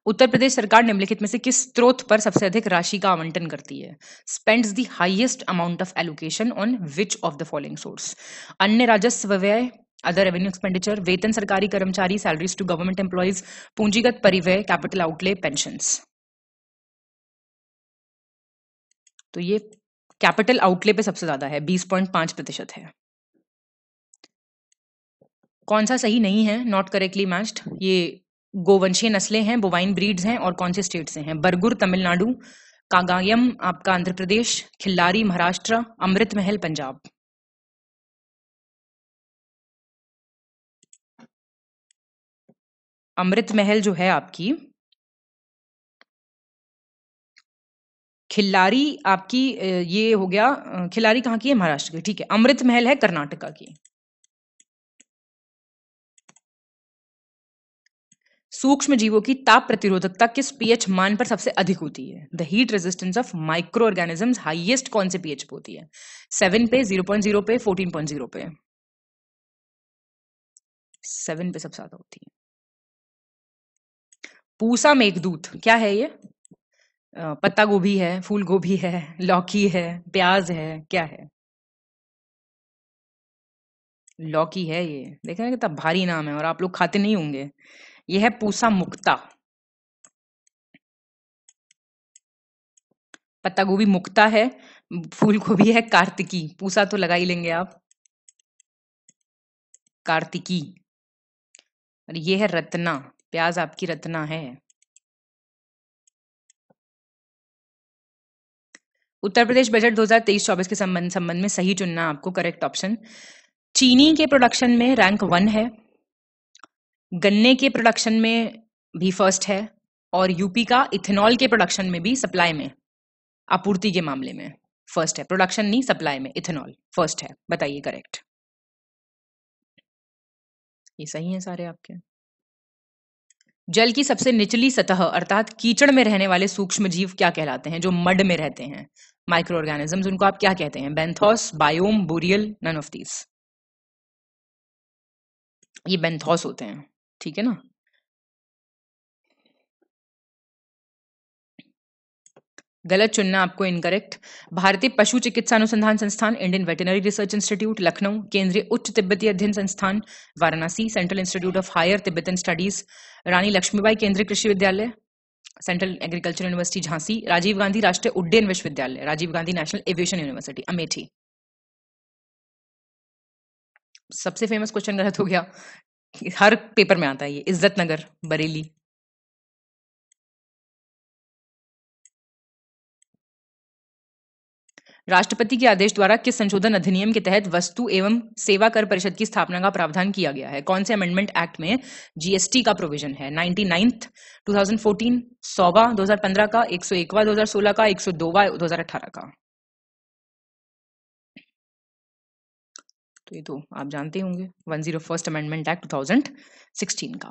उत्तर प्रदेश सरकार निम्नलिखित में से किस स्रोत पर सबसे अधिक राशि का आवंटन करती है? Spends the highest amount of allocation on which of the following source? अन्य राजस्व व्यय, अदर रेवेन्यू एक्सपेंडिचर, वेतन सरकारी कर्मचारी, सैलरीज टू गवर्नमेंट एम्प्लॉइज, पूंजीगत परिव्यय, कैपिटल आउटले, पेंशंस? तो ये कैपिटल आउटले पे सबसे ज्यादा है, 20.5% है। कौन सा सही नहीं है? Not correctly matched. ये गोवंशीय नस्लें हैं, बोवाइन ब्रीड्स हैं, और कौन से स्टेट से हैं? बरगुर तमिलनाडु, कागायम आपका आंध्र प्रदेश, खिल्लारी महाराष्ट्र, अमृत महल पंजाब? अमृत महल जो है आपकी, खिल्लारी आपकी ये हो गया, खिल्लारी कहाँ की है? महाराष्ट्र की, ठीक है। अमृत महल है कर्नाटका की। सूक्ष्म जीवों की ताप प्रतिरोधकता किस पीएच मान पर सबसे अधिक होती है? The heat resistance of micro organisms highest कौन से पीएच पे होती है? 7 पे, 0.0 पे, 14.0 पे? 7 पे सबसे ज्यादा होती है। पूसा मेघदूत क्या है ये? पत्ता गोभी है, फूल गोभी है, लौकी है, प्याज है, क्या है? लौकी है ये। देखें ना कितना भारी नाम है, और आप लोग खाते नहीं होंगे। ये है पूसा मुक्ता। पत्ता गोभी मुक्ता है, फूल गोभी है कार्तिकी। पूसा तो लगा ही लेंगे आप, कार्तिकी। और ये है रत्ना, प्याज आपकी रत्ना है। उत्तर प्रदेश बजट 2023-24 के संबंध में सही चुनना आपको, करेक्ट ऑप्शन। चीनी के प्रोडक्शन में रैंक 1 है, गन्ने के प्रोडक्शन में भी फर्स्ट है, और यूपी का इथेनॉल के प्रोडक्शन में भी, सप्लाई में, आपूर्ति के मामले में फर्स्ट है। प्रोडक्शन नहीं, सप्लाई में इथेनॉल फर्स्ट है। बताइए करेक्ट। ये सही है सारे आपके। जल की सबसे निचली सतह अर्थात कीचड़ में रहने वाले सूक्ष्म जीव क्या कहलाते हैं? जो मड में रहते हैं, माइक्रो ऑर्गेनिजम्स, उनको आप क्या कहते हैं? Benthos, biome, boreal, none of these? ये बेंथोस होते हैं, ठीक है ना। गलत चुनना आपको, इनकरेक्ट। भारतीय पशु चिकित्सा अनुसंधान संस्थान, Indian veterinary research institute Lucknow, केंद्रीय उच्च तिब्बती अध्ययन संस्थान Varanasi, central institute of higher Tibetan studies Rani Laxmibai केंद्रीय कृषि विद्यालय, central agriculture university Jhansi, Rajiv Gandhi राष्ट्रीय उड्डयन विश्वविद्यालय, Rajiv Gandhi national aviation university Amethi. सबसे फेमस क्वेश्चन गलत हो गया, हर पेपर में आता है ये, इज्जत नगर बरेली। राष्ट्रपति के आदेश द्वारा किस संशोधन अधिनियम के तहत वस्तु एवं सेवा कर परिषद की स्थापना का प्रावधान किया गया है? कौन से अमेंडमेंट एक्ट में जीएसटी का प्रोविजन है? 99th 2014, 100वां 2015 का, 101वां 2016 का, 102वां 2018 का। तो ये तो आप जानते होंगे, 101st अमेंडमेंट एक्ट 2016 का।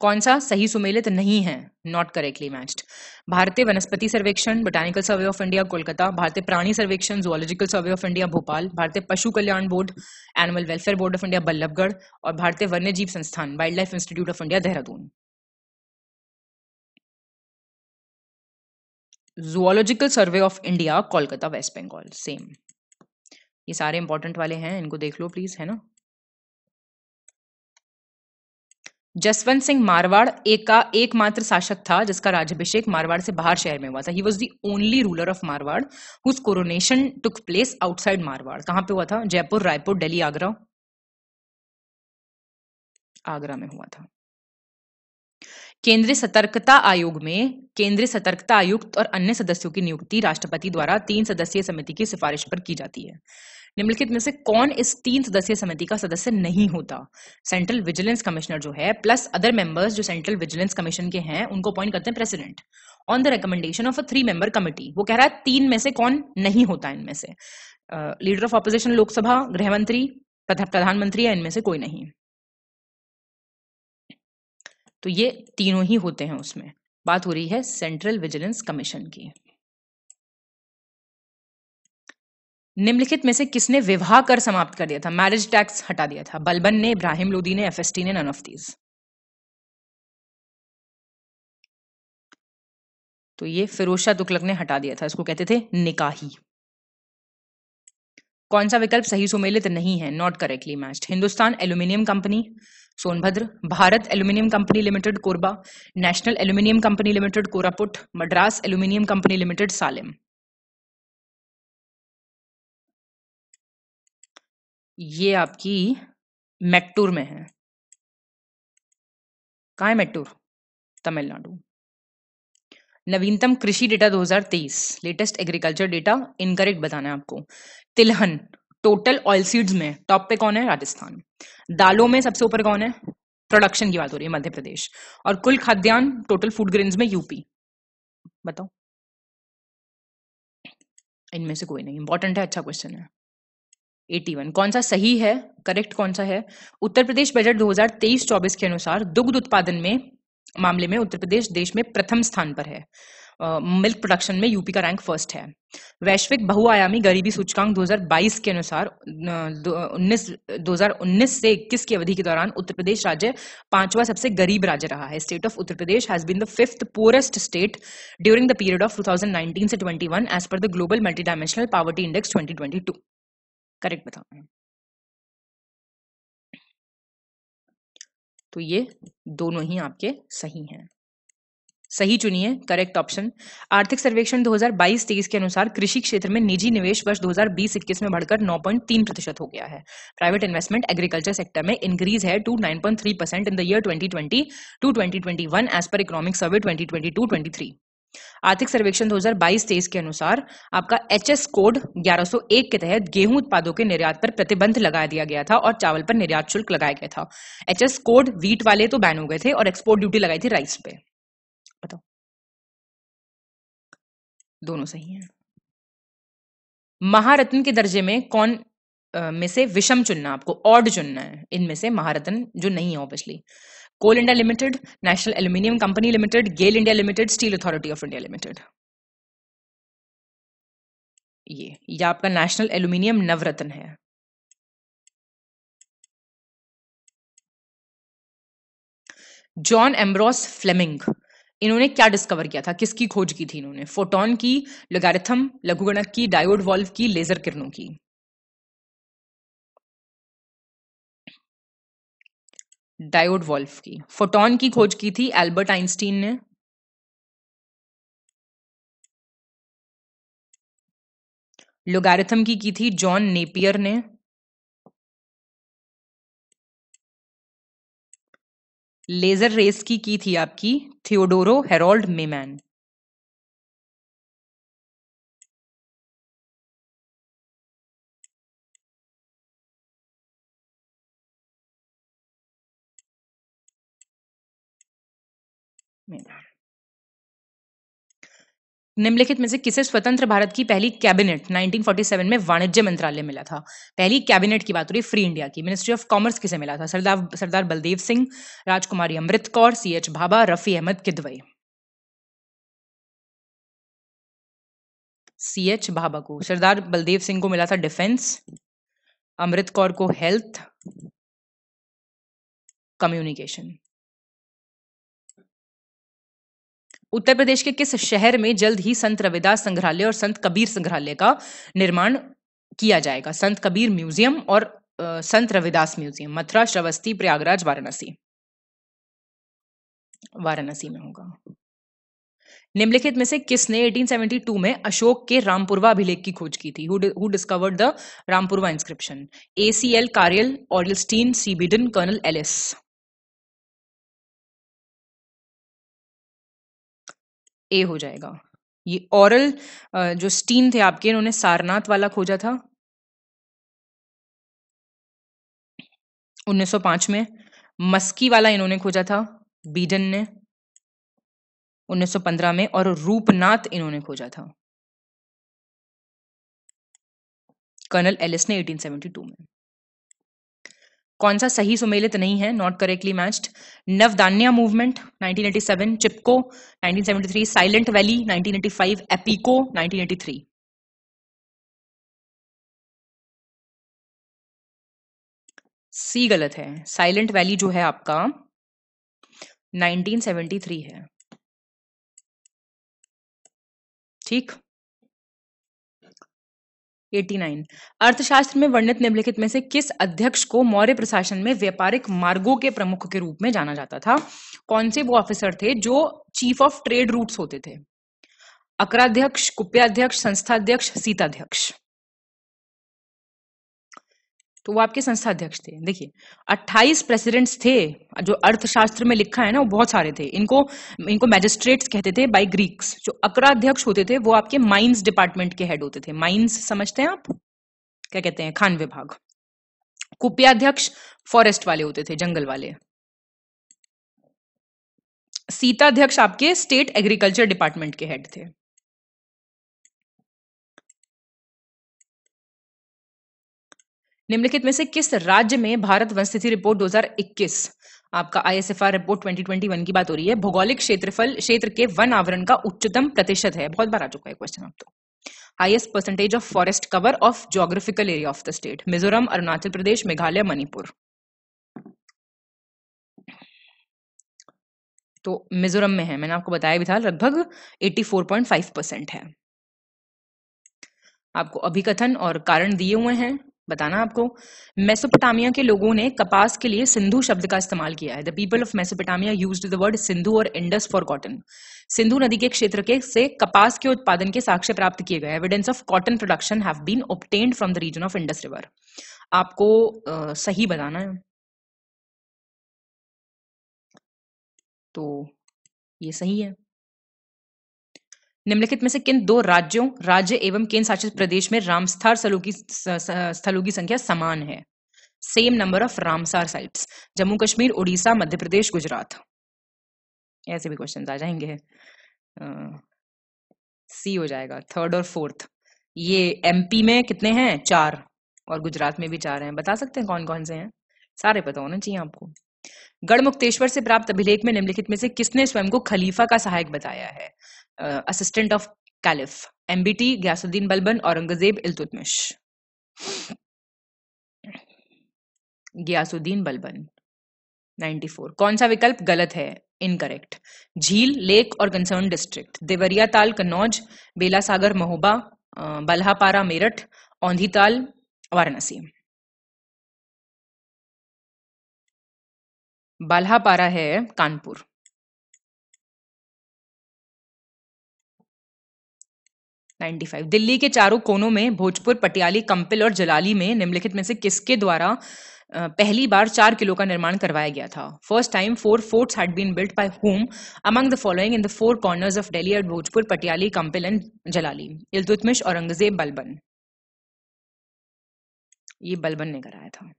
कौन सा सही सुमेलित नहीं है? Not correctly matched. भारतीय वनस्पति सर्वेक्षण, botanical survey of India Kolkata, भारतीय प्राणी सर्वेक्षण, zoological survey of India Bhopal, भारतीय पशु कल्याण बोर्ड, animal welfare board of India Ballabhgarh, और भारतीय वन्य जीव संस्थान, wild life institute of India Dehradun. Zoological survey of India Kolkata West Bengal, same. ये सारे इंपॉर्टेंट वाले हैं, इनको देख लो प्लीज, है ना। जसवंत सिंह मारवाड़ एकमात्र शासक था जिसका राज्याभिषेक मारवाड़ से बाहर शहर में हुआ था। He was the only ruler of Marwar whose coronation took place outside Marwar. कहां पे हुआ था? जयपुर, रायपुर, दिल्ली, आगरा। आगरा में हुआ था। केंद्रीय सतर्कता आयोग में केंद्रीय सतर्कता आयुक्त और अन्य सदस्यों की नियुक्ति राष्ट्रपति द्वारा 3 सदस्यीय समिति की सिफारिश पर की जाती है। निम्नलिखित में से कौन इस 3 सदस्यीय समिति का सदस्य नहीं होता? सेंट्रल विजिलेंस कमिश्नर जो है प्लस अदर मेंबर्स जो सेंट्रल विजिलेंस कमीशन के हैं उनको अपॉइंट करते हैं president on the recommendation of a 3 member committee. वो कह रहा है 3 में से कौन नहीं होता इनमें से? लीडर ऑफ ऑपोजिशन लोकसभा, गृह मंत्री, प्रधानमंत्री, या इनमें से कोई नहीं। तो ये तीनों ही होते हैं उसमें। बात हो रही है सेंट्रल विजिलेंस कमीशन की। निम्नलिखित में से किसने विवाह कर समाप्त कर दिया था? मैरिज टैक्स हटा दिया था। बलबन ने, इब्राहिम लोदी ने, एफएसटी ने, नन ऑफ दीज। तो ये फिरोज शाह तुगलक ने हटा दिया था, इसको कहते थे निकाही। कौन सा विकल्प सही सुमेलित नहीं है? Not correctly matched. Hindustan aluminium company Sonbhadra, Bharat aluminium company limited Korba, national aluminium company limited Koraput, Madras aluminium company limited Salem. ये आपकी मैट्टूर में है। कहाँ है मैट्टूर? तमिलनाडु। नवीनतम कृषि data 2023, latest agriculture data, incorrect बताना है आपको। तिलहन टोटल ऑयल सीड्स में टॉप पे कौन है? राजस्थान। दालों में सबसे ऊपर कौन है? प्रोडक्शन की बात हो रही है, मध्य प्रदेश। और कुल खाद्यान्न टोटल फूड ग्रेन्स में यूपी। बताओ, इनमें से कोई नहीं। इंपॉर्टेंट है, अच्छा क्वेश्चन है। 81 कौन सा सही है? करेक्ट कौन सा है? उत्तर प्रदेश बजट 2023-24 के अनुसार दुग्ध उत्पादन में मामले में उत्तर प्रदेश देश में प्रथम स्थान पर है। मिल्क प्रोडक्शन में यूपी का रैंक फर्स्ट है। वैश्विक बहुआयामी गरीबी सूचकांक 2022 के अनुसार 2019 से 21 की अवधि के दौरान उत्तर प्रदेश राज्य 5वां सबसे गरीब राज्य रहा है। State of Uttar Pradesh has been the 5th poorest state during the period of 2019 से 21 as per the global multi dimensional poverty index 2022। Correct बताओ। तो ये दोनों ही आपके सही हैं। सही चुनिए करेक्ट ऑप्शन। आर्थिक सर्वेक्षण 2022-23 के अनुसार कृषि क्षेत्र में निजी निवेश वर्ष 2020-21 में बढ़कर 9.3% हो गया है। प्राइवेट इन्वेस्टमेंट एग्रीकल्चर सेक्टर में इंक्रीज है to 9.3% in the year 2020 to 2021 as per economic survey 2022-23। आर्थिक सर्वेक्षण 2022-23 के अनुसार आपका एचएस कोड 1101 के तहत गेहूं उत्पादों के निर्यात पर प्रतिबंध लगा दिया गया था और चावल पर निर्यात शुल्क लगाया गया था। एचएस कोड वीट वाले तो बैन हो गए थे और एक्सपोर्ट ड्यूटी लगाई थी राइस पे। बताओ, दोनों सही हैं। महारत्न के दर्जे में कौन में से विषम चुनना, आपको ऑड चुनना है। इनमें से महारत्न जो नहीं है obviously, coal India limited, national aluminium company limited, GAIL India limited, steel authority of India limited. ये आपका नेशनल एल्यूमिनियम नवरत्न है। जॉन एम्ब्रोस फ्लेमिंग, इन्होंने क्या डिस्कवर किया था? किसकी खोज की थी इन्होंने? फोटॉन की, लोगारिथम, लघुगणक की, डायोड वॉल्व की, लेजर किरणों की। डायोड वॉल्व की। फोटॉन की खोज की थी एल्बर्ट आइंस्टीन ने। लोगारिथम की थी जॉन नेपियर ने। लेजर रेस की थी आपकी थियोडोरो हेरोल्ड मेमैन। में। निम्नलिखित में से किसे स्वतंत्र भारत की पहली कैबिनेट 1947 में वाणिज्य मंत्रालय मिला था? पहली कैबिनेट की बात हो रही है फ्री इंडिया की। मिनिस्ट्री ऑफ कॉमर्स किसे मिला था? सरदार बलदेव सिंह, राजकुमारी अमृत कौर, CH भाभा, रफी अहमद किदवई। CH भाभा को। सरदार बलदेव सिंह को मिला था डिफेंस, अमृत कौर को हेल्थ, कम्युनिकेशन। उत्तर प्रदेश के किस शहर में जल्द ही संत रविदास संग्रहालय और संत कबीर संग्रहालय का निर्माण किया जाएगा? संत कबीर म्यूजियम और संत रविदास म्यूजियम। मथुरा, श्रावस्ती, प्रयागराज, वाराणसी। वाराणसी में होगा। निम्नलिखित में से किसने 1872 में अशोक के रामपुरवा अभिलेख की खोज की थी? Who discovered the Rampurva inscription? ACL Carlleyle, Aurel Stein, सीबीडन, कर्नल एलिस। ए हो जाएगा। ये ऑरल जो स्टीन थे आपके, इन्होंने सारनाथ वाला खोजा था 1905 में। मस्की वाला इन्होंने खोजा था बीडन ने 1915 में, और रूपनाथ इन्होंने खोजा था कर्नल एलिस ने 1872 में। कौन सा सही सुमेलित नहीं है? Not correctly matched. Navdanya movement 1987, Chipko 1973, silent valley 1985, Appiko 1983। C गलत है। साइलेंट वैली जो है आपका 1973 है। ठीक। 89 अर्थशास्त्र में वर्णित निम्नलिखित में से किस अध्यक्ष को मौर्य प्रशासन में व्यापारिक मार्गों के प्रमुख के रूप में जाना जाता था? कौन से वो ऑफिसर थे जो चीफ ऑफ ट्रेड रूट्स होते थे? अकराध्यक्ष, कुप्याध्यक्ष, संस्थाध्यक्ष, सीताध्यक्ष। तो वो आपके संस्थाध्यक्ष थे। देखिए 28 प्रेसिडेंट्स थे, जो अर्थशास्त्र में लिखा है ना वो बहुत सारे थे। इनको मैजिस्ट्रेट्स कहते थे बाय ग्रीक्स। जो अकराध्यक्ष होते थे वो आपके माइंस डिपार्टमेंट के हेड होते थे। माइंस समझते हैं आप, क्या कहते हैं? खान विभाग। कुप्याध्यक्ष फॉरेस्ट वाले होते थे, जंगल वाले। सीताध्यक्ष आपके स्टेट एग्रीकल्चर डिपार्टमेंट के हेड थे। निम्नलिखित में से किस राज्य में भारत वन स्थिति रिपोर्ट 2021 आपका ISFR रिपोर्ट 2021 की बात हो रही है? भौगोलिक क्षेत्र के वन आवरण का उच्चतम प्रतिशत है। बहुत बार आ चुका है क्वेश्चन अब तो। Highest percentage of forest cover of geographical area of the state? Mizoram, Arunachal Pradesh, Meghalaya, Manipur. तो मिजोरम में है, मैंने आपको बताया भी था, लगभग 84.5% है। आपको अभिकथन और कारण दिए हुए हैं, बताना आपको। मेसोपोटामिया के लोगों ने कपास के लिए सिंधु शब्द का इस्तेमाल किया है। The people of Mesopotamia used the word Sindhu और इंडस फॉर कॉटन। सिंधु नदी के क्षेत्र के से कपास के उत्पादन के साक्ष्य प्राप्त किए गए। Evidence of cotton production have been obtained from the region of Indus river. आपको सही बताना है, तो ये सही है। निम्नलिखित में से किन दो राज्य एवं केंद्र शासित प्रदेश में रामसार स्थलों की संख्या समान है? Same number of Ramsar sites? Jammu Kashmir, Orissa, Madhya Pradesh, Gujarat. ऐसे भी क्वेश्चन आ जाएंगे। सी हो जाएगा, थर्ड और फोर्थ। ये MP में कितने हैं? 4, और गुजरात में भी 4 हैं। बता सकते हैं कौन कौन से हैं? सारे पता होना चाहिए आपको। गढ़मुक्तेश्वर से प्राप्त अभिलेख में निम्नलिखित में से किसने स्वयं को खलीफा का सहायक बताया है? Assistant of caliph? MBT, Ghiyasuddin Balban, Aurangzeb, Iltutmish. Ghiyasuddin Balban 94। कौन सा विकल्प गलत है? इनकरेक्ट। झील, लेक और कंसर्न डिस्ट्रिक्ट? देवरिया ताल कन्नौज, बेला सागर महोबा, बल्हापारा मेरठ, औंधीताल वाराणसी। बाल्हापारा है कानपुर। दिल्ली के चारों कोनों में भोजपुर, पटियाली, कंपिल और जलाली में निम्नलिखित में से किसके द्वारा पहली बार 4 किलो का निर्माण करवाया गया था? First time 4 forts had been built by whom among the following in the 4 corners of Delhi at Bhojpur, Patiali, Kampil and Jalali? Iltutmish, Aurangzeb, Balban. ये बलबन ने कराया था।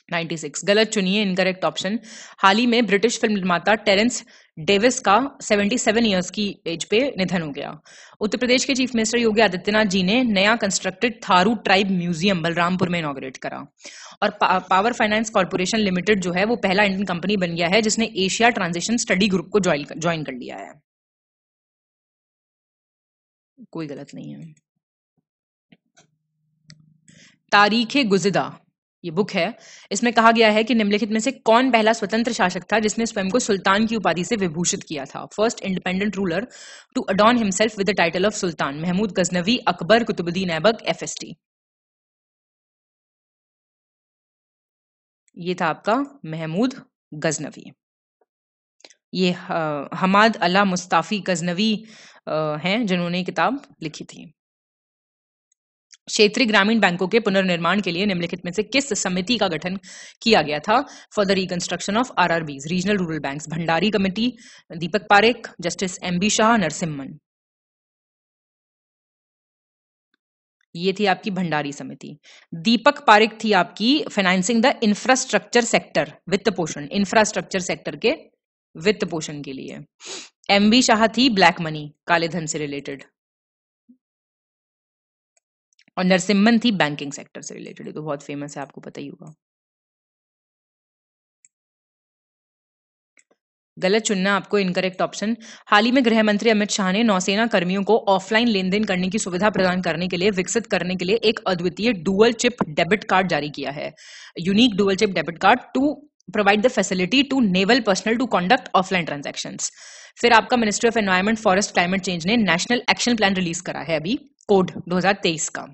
96 गलत चुनिए, इनकरेक्ट ऑप्शन। हाल ही में ब्रिटिश फिल्म निर्माता टेरेंस डेविस का 77 इयर्स की एज पे निधन हो गया। उत्तर प्रदेश के चीफ मिनिस्टर योगी आदित्यनाथ जी ने नया constructed Tharu tribe museum Balrampur में इनॉग्रेट करा। और पावर फाइनेंस कॉर्पोरेशन लिमिटेड जो है वो पहला इंडियन कंपनी बन गया है जिसने एशिया ट्रांजिशन स्टडी ग्रुप को ज्वाइन कर लिया है। कोई गलत नहीं है। तारीखे गुज़िदा ये बुक है, इसमें कहा गया है कि निम्नलिखित में से कौन पहला स्वतंत्र शासक था जिसने स्वयं को सुल्तान की उपाधि से विभूषित किया था। First independent ruler to adorn himself with the title of sultan, Mahmud Ghaznavi, Akbar, Qutubuddin Aibak, एफएसटी। ये था आपका महमूद गजनवी। ये हमाद अला मुस्ताफी गजनवी हैं जिन्होंने किताब लिखी थी। क्षेत्रीय ग्रामीण बैंकों के पुनर्निर्माण के लिए निम्नलिखित में से किस समिति का गठन किया गया था for the reconstruction of RRBs, regional rural banks? Bhandari committee, Deepak Parekh, justice MB Shah, Narasimhan. ये थी आपकी भंडारी समिति। दीपक पारेख थी आपकी फाइनेंसिंग द इंफ्रास्ट्रक्चर सेक्टर, वित्त पोषण, इंफ्रास्ट्रक्चर सेक्टर के वित्त पोषण के लिए। एमबी शाह थी ब्लैक मनी, काले धन से रिलेटेड। और नरसिम्हन थी बैंकिंग सेक्टर से रिलेटेड। तो बहुत फेमस है, आपको पता ही होगा। गलत चुनना आपको, इनकरेक्ट ऑप्शन। हाल ही में गृह मंत्री अमित शाह ने नौसेना कर्मियों को ऑफलाइन लेन देन करने की सुविधा प्रदान करने के लिए विकसित करने के लिए एक अद्वितीय डुअल चिप डेबिट कार्ड जारी किया है। Unique dual chip debit card to provide the facility to naval personal to conduct offline transactions. फिर आपका ministry of environment forest climate change ने नेशनल एक्शन प्लान रिलीज करा है अभी, कोड 2023 का।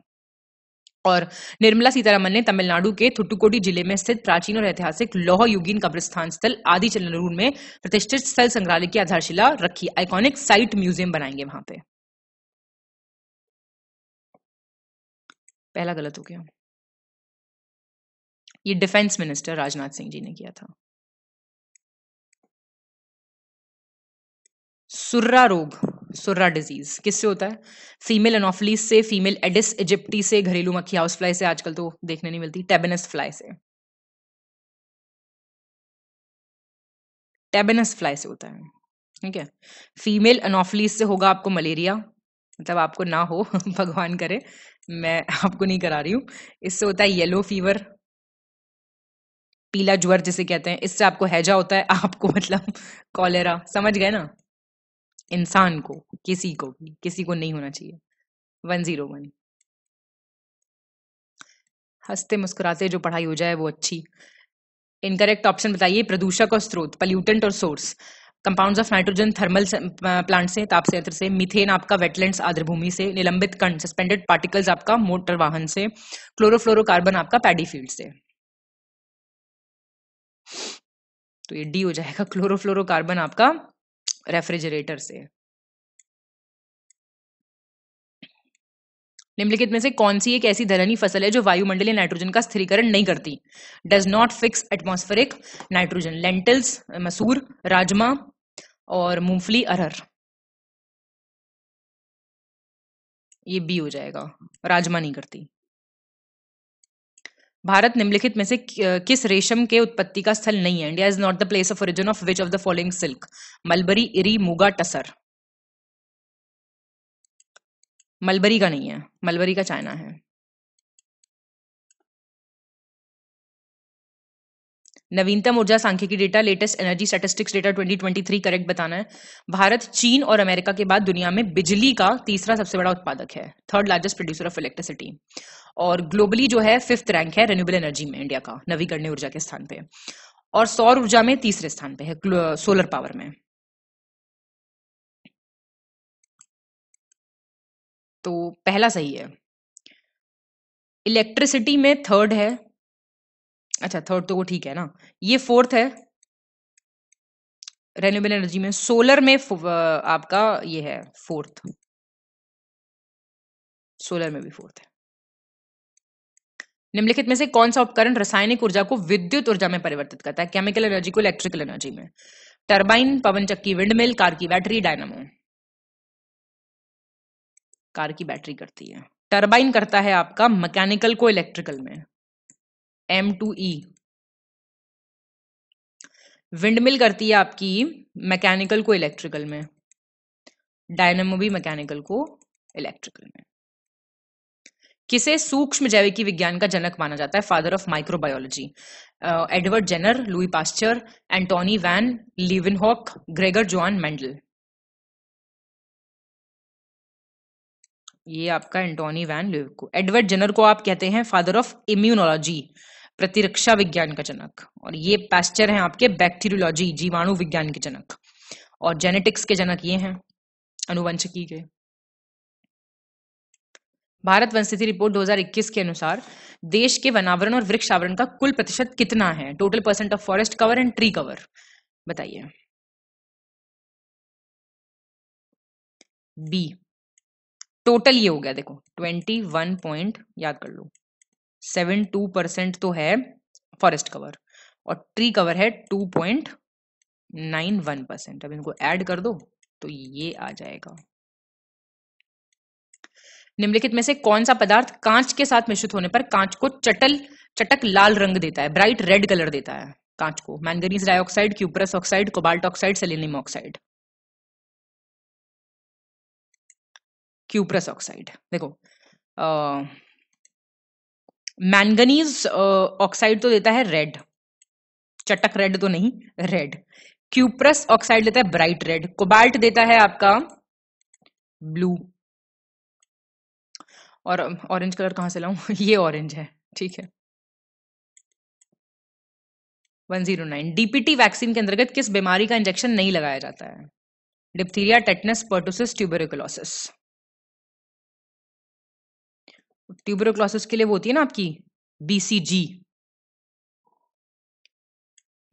और निर्मला सीतारमन ने तमिलनाडु के थुट्टुकोडी जिले में स्थित प्राचीन और ऐतिहासिक लौह युगीन कब्रिस्तान स्थल आदि चंद्रनूर में प्रतिष्ठित स्थल संग्रहालय की आधारशिला रखी। आइकॉनिक साइट म्यूजियम बनाएंगे वहां पे। पहला गलत हो गया। ये डिफेंस मिनिस्टर राजनाथ सिंह जी ने किया था। सुर्रा रोग, सुर्रा डिजीज किससे होता है? फीमेल एनोफिलीज से, फीमेल एडिस इजिप्टी से, घरेलू मक्खी हाउस फ्लाई से, आजकल तो देखने नहीं मिलती, टेबेनस फ्लाई से। टेबेनस फ्लाई से होता है, ठीक है। फीमेल एनोफिलीज से होगा आपको मलेरिया, मतलब आपको ना हो भगवान करे, मैं आपको नहीं करा रही हूं। इससे होता है येलो फीवर, पीला ज्वर जिसे कहते हैं। इससे आपको हैजा होता है, आपको मतलब कॉलेरा, समझ गए ना? इंसान को, किसी को भी, किसी को नहीं होना चाहिए। 101। हंसते मुस्कुराते जो पढ़ाई हो जाए वो अच्छी। इनकरेक्ट ऑप्शन बताइए। प्रदूषक और स्रोत, पल्यूटेंट और source. Compounds of nitrogen thermal plant से, ताप संयंत्र से। मीथेन आपका वेटलैंड्स आर्द्रभूमि से। निलंबित कण सस्पेंडेड पार्टिकल्स आपका मोटर वाहन से। क्लोरोफ्लोरोकार्बन आपका पैडी फील्ड से। तो ये डी हो जाएगा, क्लोरोफ्लोरोकार्बन आपका रेफ्रिजरेटर से। निम्नलिखित में से कौन सी एक ऐसी दलहनी फसल है जो वायुमंडलीय नाइट्रोजन का स्थिरीकरण नहीं करती? Does not fix atmospheric nitrogen. Lentils, मसूर, राजमा और मूंगफली, अरहर। ये बी हो जाएगा, राजमा नहीं करती। भारत निम्नलिखित में से किस रेशम के उत्पत्ति का स्थल नहीं है? India is not the place of origin of which of the following silk? Mulberry, eri, muga, tussar. Mulberry का नहीं है, मलबरी का चाइना है। नवीनतम ऊर्जा सांख्यिकी data, latest energy statistics data 2023 correct बताना है। भारत चीन और अमेरिका के बाद दुनिया में बिजली का तीसरा सबसे बड़ा उत्पादक है, third largest producer of electricity. और ग्लोबली जो है 5th रैंक है रिन्यूएबल एनर्जी में इंडिया का, नवीकरणीय ऊर्जा के स्थान पे। और सौर ऊर्जा में तीसरे स्थान पे है, सोलर पावर में। तो पहला सही है। इलेक्ट्रिसिटी में थर्ड है, अच्छा थर्ड तो वो ठीक है ना। ये फोर्थ है रेन्यूएबल एनर्जी में। सोलर में आपका ये है फोर्थ, सोलर में भी फोर्थ है। निम्नलिखित में से कौन सा उपकरण रासायनिक ऊर्जा को विद्युत ऊर्जा में परिवर्तित करता है? केमिकल एनर्जी को इलेक्ट्रिकल एनर्जी में। टरबाइन, पवन चक्की, विंडमिल, कार की बैटरी, डायनामो। कार की बैटरी करती है। टरबाइन करता है आपका मैकेनिकल को इलेक्ट्रिकल में, M2E। विंडमिल करती है आपकी मैकेनिकल को इलेक्ट्रिकल में, डायनेमो भी मैकेनिकल को इलेक्ट्रिकल में। किसे सूक्ष्म जैविकी विज्ञान का जनक माना जाता है? Father of microbiology. Edward Jenner, Louis Pasteur, Antonie van Leeuwenhoek, Gregor Johann Mendel. ये आपका Antonie van Leeuwenhoek. Edward Jenner को आप कहते हैं फादर ऑफ इम्यूनोलॉजी, प्रतिरक्षा विज्ञान का जनक। और ये पास्चर हैं आपके बैक्टीरियोलॉजी, जीवाणु विज्ञान के जनक। और जेनेटिक्स के जनक ये हैं, अनुवंशिकी के। भारत वन स्थिति रिपोर्ट 2021 के अनुसार देश के वनावरण और वृक्ष आवरण का कुल प्रतिशत कितना है? Total percent of forest cover and tree cover, बताइए। बी, टोटल ये हो गया, देखो 21 पॉइंट याद कर लो, 72% तो है फॉरेस्ट कवर और ट्री कवर है 2.91%। अब इनको ऐड कर दो तो ये आ जाएगा। निम्नलिखित में से कौन सा पदार्थ कांच के साथ मिश्रित होने पर कांच को चटक लाल रंग देता है, ब्राइट रेड कलर देता है कांच को? Manganese dioxide, cuprous oxide, cobalt oxide, selenium oxide. Cuprous oxide. देखो मैंगनीज ऑक्साइड तो देता है रेड, चटक रेड तो नहीं, रेड। क्यूप्रस ऑक्साइड देता है ब्राइट रेड। कोबाल्ट देता है आपका ब्लू। और ऑरेंज कलर कहां से लाऊं? ये ऑरेंज है, ठीक है। 109। डीपीटी वैक्सीन के अंतर्गत किस बीमारी का इंजेक्शन नहीं लगाया जाता है? Diphtheria, tetanus, pertussis, tuberculosis. Tuberculosis के लिए वो होती है ना आपकी बीसीजी।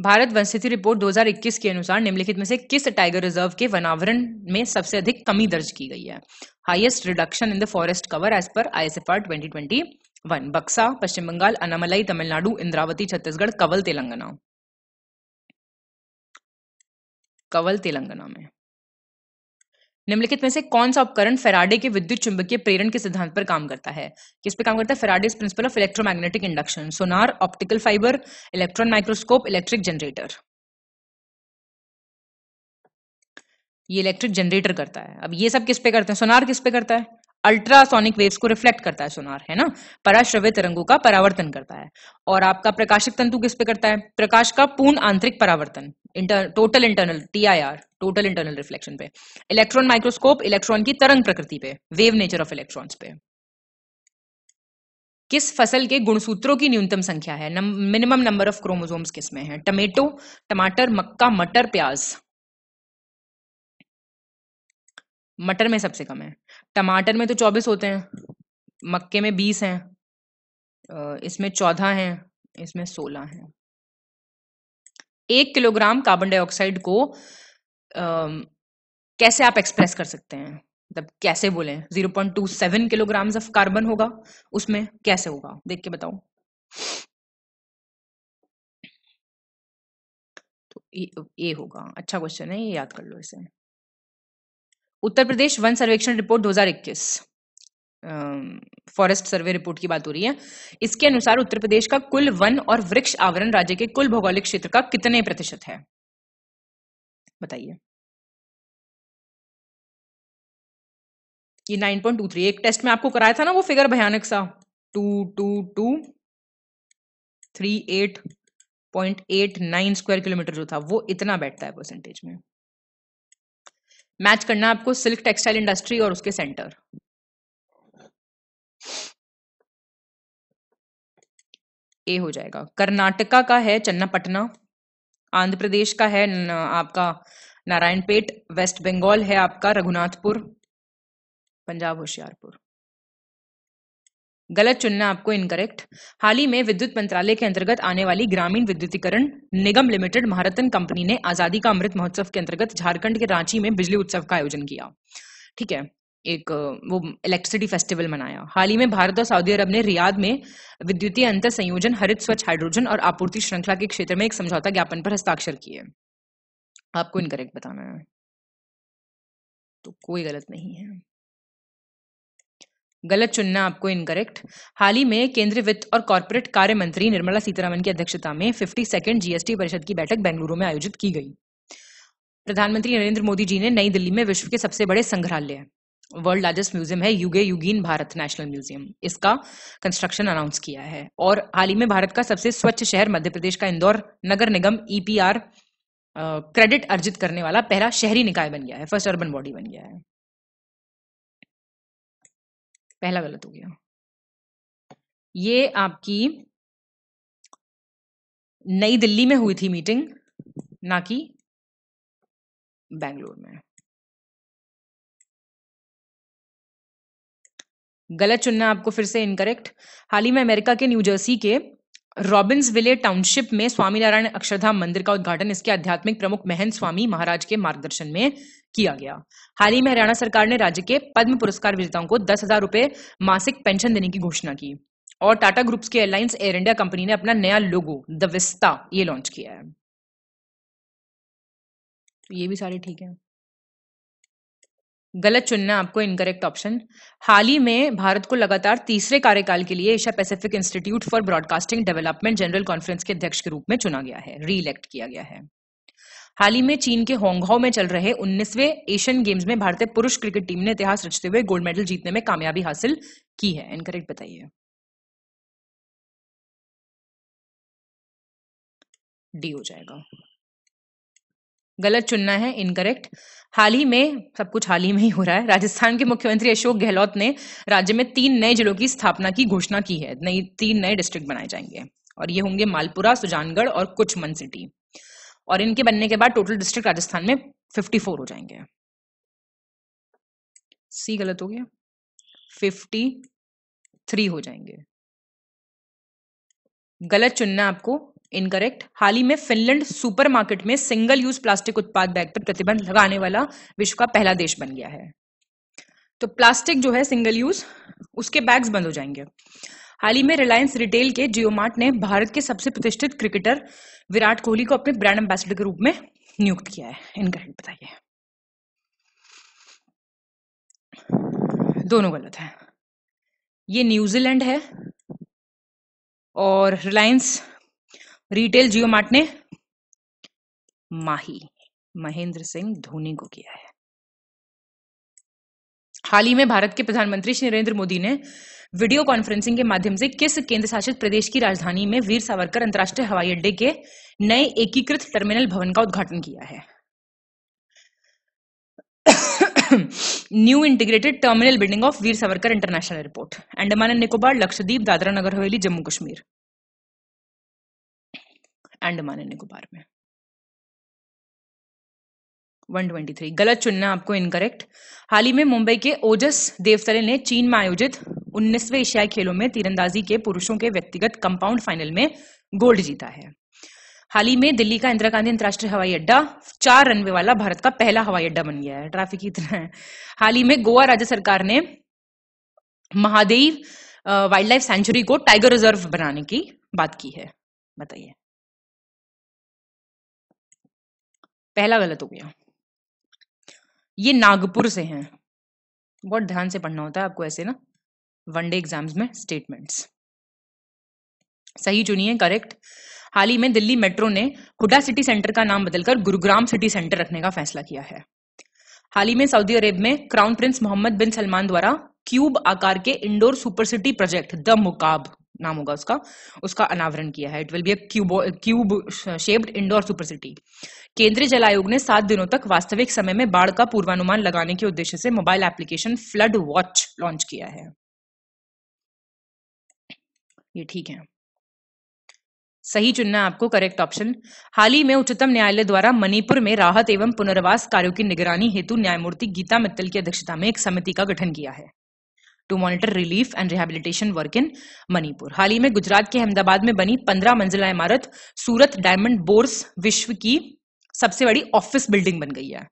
भारत वन स्थिति रिपोर्ट 2021 के अनुसार निम्नलिखित में से किस टाइगर रिजर्व के वनावरण में सबसे अधिक कमी दर्ज की गई है? Highest reduction in the forest cover as पर आईएसएफआर 2021। बक्सा, पश्चिम बंगाल, अनामलाई तमिलनाडु, इंद्रावती छत्तीसगढ़, कवल तेलंगाना। कवल तेलंगाना में। निम्नलिखित में से कौन सा उपकरण फैराडे के विद्युत चुंबकीय प्रेरण के सिद्धांत पर काम करता है? किस पे काम करता है? Faraday's principle of electromagnetic induction. Sonar, optical fibre, electron microscope, electric generator. ये इलेक्ट्रिक जनरेटर करता है। अब ये सब किस पे करते हैं? सोनार किस पे करता है? अल्ट्रासोनिक वेव्स को रिफ्लेक्ट करता है सोनार, है ना। पराश्रव्य तरंगों का परावर्तन करता है। और आपका प्रकाशिक तंतु किस पे करता है? प्रकाश का पूर्ण आंतरिक परावर्तन, total internal, TIR, total internal reflection पे। इलेक्ट्रॉन माइक्रोस्कोप इलेक्ट्रॉन की तरंग प्रकृति पे, वेव नेचर ऑफ इलेक्ट्रॉन्स पे। किस फसल के गुणसूत्रों की न्यूनतम संख्या है? मिनिमम नंबर ऑफ क्रोमोसोम्स किस में है? टमेटो, टमाटर, मक्का, मटर, प्याज। मटर में सबसे कम है। टमाटर में तो 24 होते हैं, मक्के में 20 हैं, इसमें 14 हैं, इसमें 16 हैं। 1 किलोग्राम कार्बन डाइऑक्साइड को कैसे आप एक्सप्रेस कर सकते हैं? मतलब कैसे बोले? 0.27 किलोग्राम ऑफ कार्बन होगा उसमें, कैसे होगा देख के बताओ। तो ये होगा। अच्छा क्वेश्चन है, ये याद कर लो इसे। उत्तर प्रदेश वन सर्वेक्षण रिपोर्ट 2021, फॉरेस्ट सर्वे रिपोर्ट की बात हो रही है। इसके अनुसार उत्तर प्रदेश का कुल वन और वृक्ष आवरण राज्य के कुल भौगोलिक क्षेत्र का कितने प्रतिशत है? बताइए। ये 9.23। एक टेस्ट में आपको कराया था ना वो फिगर भयानक सा, 2238.89 स्क्वायर किलोमीटर जो था, वो इतना बैठता है परसेंटेज में। मैच करना आपको सिल्क टेक्सटाइल इंडस्ट्री और उसके सेंटर। ए हो जाएगा। कर्नाटका का है चन्नापटना, आंध्र प्रदेश का है आपका नारायणपेट, वेस्ट बंगाल है आपका रघुनाथपुर, पंजाब होशियारपुर। गलत चुनना आपको, इनकरेक्ट। हाल ही में विद्युत मंत्रालय के अंतर्गत आने वाली ग्रामीण विद्युतीकरण निगम लिमिटेड महारत्न कंपनी ने आजादी का अमृत महोत्सव के अंतर्गत झारखंड के रांची में बिजली उत्सव का आयोजन किया। ठीक है, एक वो इलेक्ट्रिसिटी फेस्टिवल मनाया। हाल ही में भारत और सऊदी अरब ने रियाद में विद्युतीय अंतर संयोजन, हरित स्वच्छ हाइड्रोजन और आपूर्ति श्रृंखला के क्षेत्र में एक समझौता ज्ञापन पर हस्ताक्षर किए। आपको इनकरेक्ट बताना है, तो कोई गलत नहीं है। गलत चुनना आपको इनकरेक्ट। हाल ही में केंद्रीय वित्त और कॉर्पोरेट कार्य मंत्री निर्मला सीतारमण की अध्यक्षता में 52वीं जीएसटी परिषद की बैठक बेंगलुरु में आयोजित की गई। प्रधानमंत्री नरेंद्र मोदी जी ने नई दिल्ली में विश्व के सबसे बड़े संग्रहालय वर्ल्ड लार्जेस्ट म्यूजियम है युगे युगीन भारत नेशनल म्यूजियम, इसका कंस्ट्रक्शन अनाउंस किया है। और हाल ही में भारत का सबसे स्वच्छ शहर मध्य प्रदेश का इंदौर नगर निगम ईपीआर क्रेडिट अर्जित करने वाला पहला शहरी निकाय बन गया है, फर्स्ट अर्बन बॉडी बन गया है। पहला गलत हो गया। ये आपकी नई दिल्ली में हुई थी मीटिंग, ना कि बेंगलुरु में। गलत चुनना आपको फिर से इनकरेक्ट। हाल ही में अमेरिका के न्यू जर्सी के रॉबिन्सविले टाउनशिप में स्वामीनारायण अक्षरधाम मंदिर का उद्घाटन इसके आध्यात्मिक प्रमुख महंत स्वामी महाराज के मार्गदर्शन में किया गया। हाल ही में हरियाणा सरकार ने राज्य के पद्म पुरस्कार विजेताओं को 10,000 रुपए मासिक पेंशन देने की घोषणा की। और टाटा ग्रुप्स के एयरलाइंस एयर इंडिया कंपनी ने अपना नया लोगो द विस्ता ये लॉन्च किया है। तो ये भी सारे ठीक है। गलत चुनना आपको इनकरेक्ट ऑप्शन। हाल ही में भारत को लगातार तीसरे कार्यकाल के लिए Asia Pacific institute for broadcasting development general conference के अध्यक्ष के रूप में चुना गया है, री इलेक्ट किया गया है। हाल ही में चीन के होंगहाओ में चल रहे 19वें एशियन गेम्स में भारतीय पुरुष क्रिकेट टीम ने इतिहास रचते हुए गोल्ड मेडल जीतने में कामयाबी हासिल की है। इनकरेक्ट बताइए। डी हो जाएगा। गलत चुनना है इनकरेक्ट। हाल ही में, सब कुछ हाल ही में ही हो रहा है, राजस्थान के मुख्यमंत्री अशोक गहलोत ने राज्य में 3 नए जिलों की स्थापना की घोषणा की है। 3 नए डिस्ट्रिक्ट बनाए जाएंगे और ये होंगे मालपुरा, सुजानगढ़ और कुचमन सिटी। और इनके बनने के बाद टोटल डिस्ट्रिक्ट राजस्थान में 54 हो जाएंगे। सी गलत हो गया, 53 हो जाएंगे। गलत चुनना आपको इनकरेक्ट। हाल ही में फिनलैंड सुपरमार्केट में सिंगल यूज प्लास्टिक उत्पाद बैग पर प्रतिबंध लगाने वाला विश्व का पहला देश बन गया है। तो प्लास्टिक जो है सिंगल यूज, उसके बैग्स बंद हो जाएंगे। हाल ही में रिलायंस रिटेल के जियोमार्ट ने भारत के सबसे प्रतिष्ठित क्रिकेटर विराट कोहली को अपने ब्रांड एम्बेसडर के रूप में नियुक्त किया है। इनकरेक्ट बताइए। दोनों गलत है। ये न्यूजीलैंड है और रिलायंस रिटेल जियोमार्ट ने महेंद्र सिंह धोनी को किया है। हाल ही में भारत के प्रधानमंत्री श्री नरेंद्र मोदी ने वीडियो कॉन्फ्रेंसिंग के माध्यम से किस केंद्र शासित प्रदेश की राजधानी में वीर सावरकर अंतर्राष्ट्रीय हवाई अड्डे के नए एकीकृत टर्मिनल भवन का उद्घाटन किया है? New integrated terminal building of Veer Savarkar international airport, Andaman and Nicobar, Lakshadweep, Dadra Nagar Haveli, Jammu Kashmir. Andaman and Nicobar में। 123। गलत चुनना आपको इनकरेक्ट। हाल ही में मुंबई के ओजस देवतले ने चीन में आयोजित 19वें एशियाई खेलों में तीरंदाजी के पुरुषों के व्यक्तिगत कंपाउंड फाइनल में गोल्ड जीता है। हाल ही में दिल्ली का इंदिरा गांधी अंतर्राष्ट्रीय हवाई अड्डा 4 रनवे वाला भारत का पहला हवाई अड्डा बन गया है। ट्रैफिक इतना है। हाल ही में गोवा राज्य सरकार ने महादेव वाइल्ड लाइफ सेंचुरी को टाइगर रिजर्व बनाने की बात की है। बताइए। पहला गलत हो गया। ये नागपुर से हैं। बहुत ध्यान से पढ़ना होता है आपको ऐसे ना वनडे एग्जाम्स में स्टेटमेंट्स। सही चुनिए करेक्ट। हाल ही में दिल्ली मेट्रो ने हुडा सिटी सेंटर का नाम बदलकर गुरुग्राम सिटी सेंटर रखने का फैसला किया है। हाल ही में सऊदी अरब में crown prince Mohammed bin Salman द्वारा क्यूब आकार के indoor super city project the Mukaab नाम होगा उसका अनावरण किया है। It will be cube shaped indoor super city. केंद्रीय जल आयोग ने 7 दिनों तक वास्तविक समय में बाढ़ का पूर्वानुमान लगाने के उद्देश्य से mobile application flood watch launch किया है। ये ठीक है। सही चुनना आपको करेक्ट ऑप्शन। हाल ही में उच्चतम न्यायालय द्वारा मणिपुर में राहत एवं पुनर्वास कार्यों की निगरानी हेतु न्यायमूर्ति गीता मित्तल की अध्यक्षता में एक समिति का गठन किया है to monitor relief and rehabilitation work in Manipur. हाल ही में गुजरात के अहमदाबाद में बनी 15 मंजिला इमारत सूरत डायमंड बोर्स विश्व की सबसे बड़ी ऑफिस बिल्डिंग बन गई है।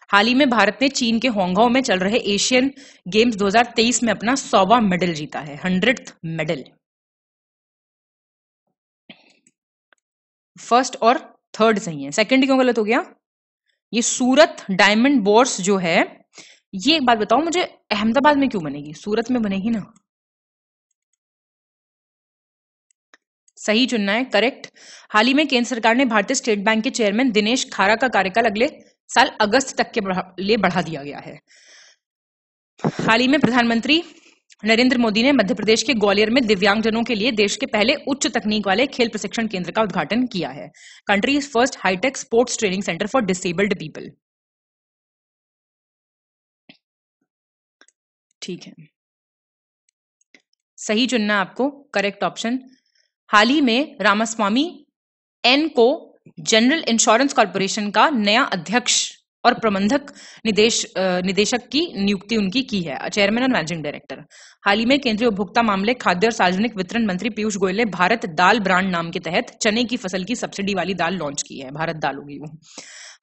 हाल ही में भारत ने चीन के होंगहाओ में चल रहे एशियन गेम्स 2023 में अपना 100वां मेडल जीता है, 100th मेडल। फर्स्ट और थर्ड सही है, सेकंड क्यों गलत हो गया? ये सूरत डायमंड बोर्स जो है ये एक बात बताओ मुझे, अहमदाबाद में क्यों बनेगी, सूरत में बनेगी ना। सही चुनना है, करेक्ट। हाल ही में केंद्र सरकार ने भारतीय स्टेट बैंक के चेयरमैन दिनेश खारा का कार्यकाल अगले साल अगस्त तक के लिए बढ़ा दिया गया है। हाल ही में प्रधानमंत्री नरेंद्र मोदी ने मध्य प्रदेश के ग्वालियर में दिव्यांगजनों के लिए देश के पहले उच्च तकनीक वाले खेल प्रशिक्षण केंद्र का उद्घाटन किया है। Country's first high tech sports training centre for disabled people. ठीक है, सही चुनना आपको, करेक्ट ऑप्शन। हाल ही में रामास्वामी एन को जनरल इंश्योरेंस कॉर्पोरेशन का नया अध्यक्ष और प्रबंधक निदेशक की नियुक्ति उनकी की है, चेयरमैन और मैनेजिंग डायरेक्टर। हाल ही में केंद्रीय उपभोक्ता मामले, खाद्य और सार्वजनिक वितरण मंत्री पीयूष गोयल ने भारत दाल ब्रांड नाम के तहत चने की फसल की सब्सिडी वाली दाल लॉन्च की है, भारत दाल होगी वो।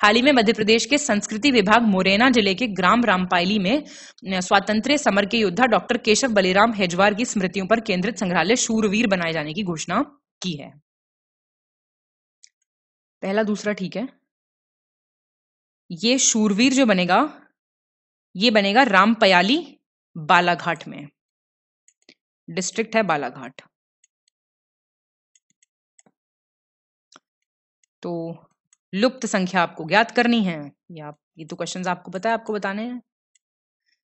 हाल ही में मध्य प्रदेश के संस्कृति विभाग मुरैना जिले के ग्राम रामपायली में स्वातंत्र्य समर के योद्धा डॉक्टर केशव बलिराम हेजवार की स्मृतियों पर केंद्रित संग्रहालय शूरवीर बनाए जाने की घोषणा की है। पहला दूसरा ठीक है। ये शूरवीर जो बनेगा, ये बनेगा रामपयाली, बालाघाट में, डिस्ट्रिक्ट है बालाघाट। तो लुप्त संख्या आपको ज्ञात करनी है, ये तो क्वेश्चंस आपको पता है, आपको बताने हैं,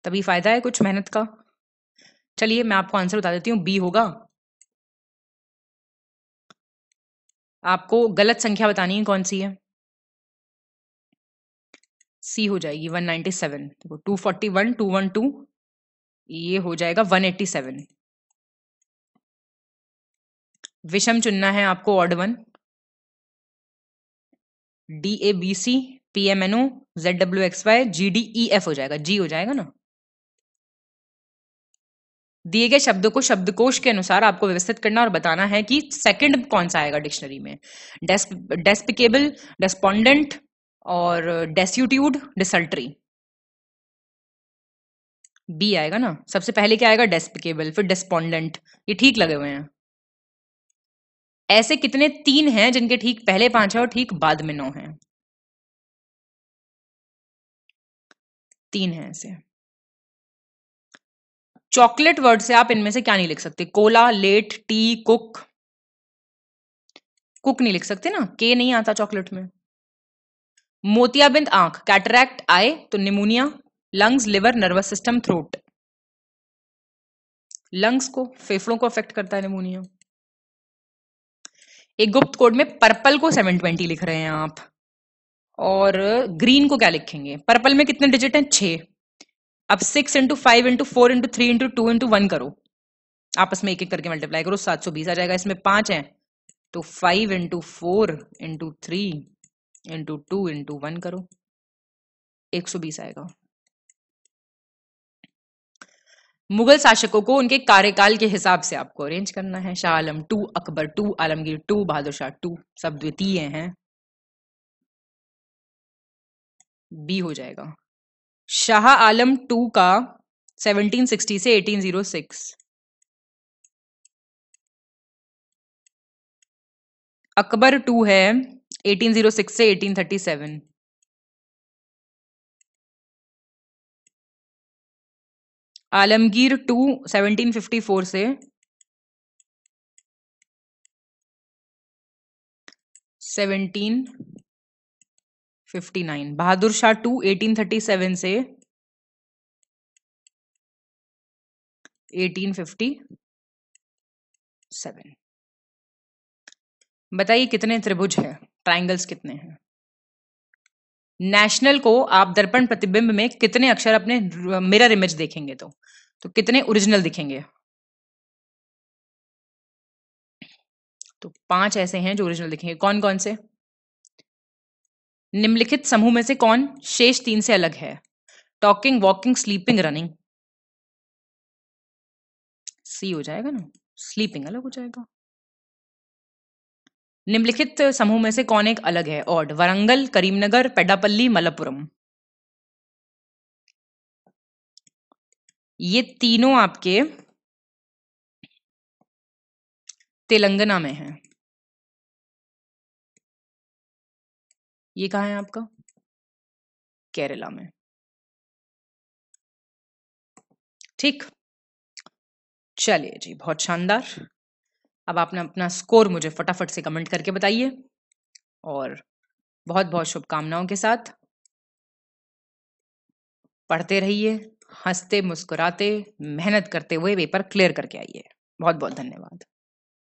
तभी फायदा है कुछ मेहनत का। चलिए मैं आपको आंसर बता देती हूँ, बी होगा। आपको गलत संख्या बतानी है, कौन सी है। सी हो जाएगी 197, 241, 212, ये हो जाएगा 187। विषम चुनना है आपको, odd one. DABC PMNO ZWXY GDEF हो जाएगा, जी हो जाएगा ना। दिए गए शब्दों को शब्दकोश के अनुसार आपको व्यवस्थित करना और बताना है कि सेकंड कौन सा आएगा डिक्शनरी में। डेस्पिकेबल, डेस्पोंडेंट और डेस्यूट्यूड, डिसल्ट्री। बी आएगा ना। सबसे पहले क्या आएगा, डेस्पिकेबल, फिर डेस्पोंडेंट, ये ठीक लगे हुए हैं। ऐसे कितने 3 हैं जिनके ठीक पहले 5 है और ठीक बाद में 9 है। 3 है ऐसे। चॉकलेट वर्ड से आप इनमें से क्या नहीं लिख सकते, cola, late, tea, cook. Cook नहीं लिख सकते ना, के नहीं आता चॉकलेट में। मोतियाबिंद आंख, कैटरैक्ट आई तो pneumonia, lungs, liver, nervous system, throat. Lungs को, फेफड़ों को अफेक्ट करता है निमोनिया। एक गुप्त कोड में पर्पल को 720 लिख रहे हैं आप, और ग्रीन को क्या लिखेंगे। पर्पल में कितने डिजिट हैं, 6। अब 6 into 5 into 4 into 3 into 2 into 1 करो, आपस में एक एक करके मल्टीप्लाई करो, 720 आ जाएगा। इसमें 5 हैं तो 5 इंटू 4 इंटू 3 इंटू 2 इंटू 1 करो, 120 आएगा। मुगल शासकों को उनके कार्यकाल के हिसाब से आपको अरेंज करना है। शाह आलम 2, अकबर 2, आलमगीर 2, बहादुर शाह 2, सब द्वितीय हैं। बी हो जाएगा। शाह आलम 2 का 1760 से 1806, अकबर 2 है 1806 से 1837, आलमगीर 2 1754 से 1759, बहादुर शाह 2 1837 से 1857। बताइए कितने त्रिभुज है, ट्रायंगल्स कितने हैं। नेशनल को आप दर्पण प्रतिबिंब में कितने अक्षर अपने मिरर इमेज देखेंगे तो कितने ओरिजिनल दिखेंगे। तो 5 ऐसे हैं जो ओरिजिनल दिखेंगे। कौन कौन से। निम्नलिखित समूह में से कौन शेष 3 से अलग है। Talking, walking, sleeping, running. C हो जाएगा ना, स्लीपिंग अलग हो जाएगा। निम्नलिखित समूह में से कौन एक अलग है। ऑड, वरंगल, करीमनगर, पेड्डापल्ली, मलप्पुरम। ये तीनों आपके तेलंगाना में है। ये कहाँ है आपका, केरला में। ठीक, चलिए जी, बहुत शानदार। अब आपने अपना स्कोर मुझे फटाफट से कमेंट करके बताइए और बहुत बहुत शुभकामनाओं के साथ पढ़ते रहिए, हंसते मुस्कुराते मेहनत करते हुए पेपर क्लियर करके आइए। बहुत बहुत धन्यवाद।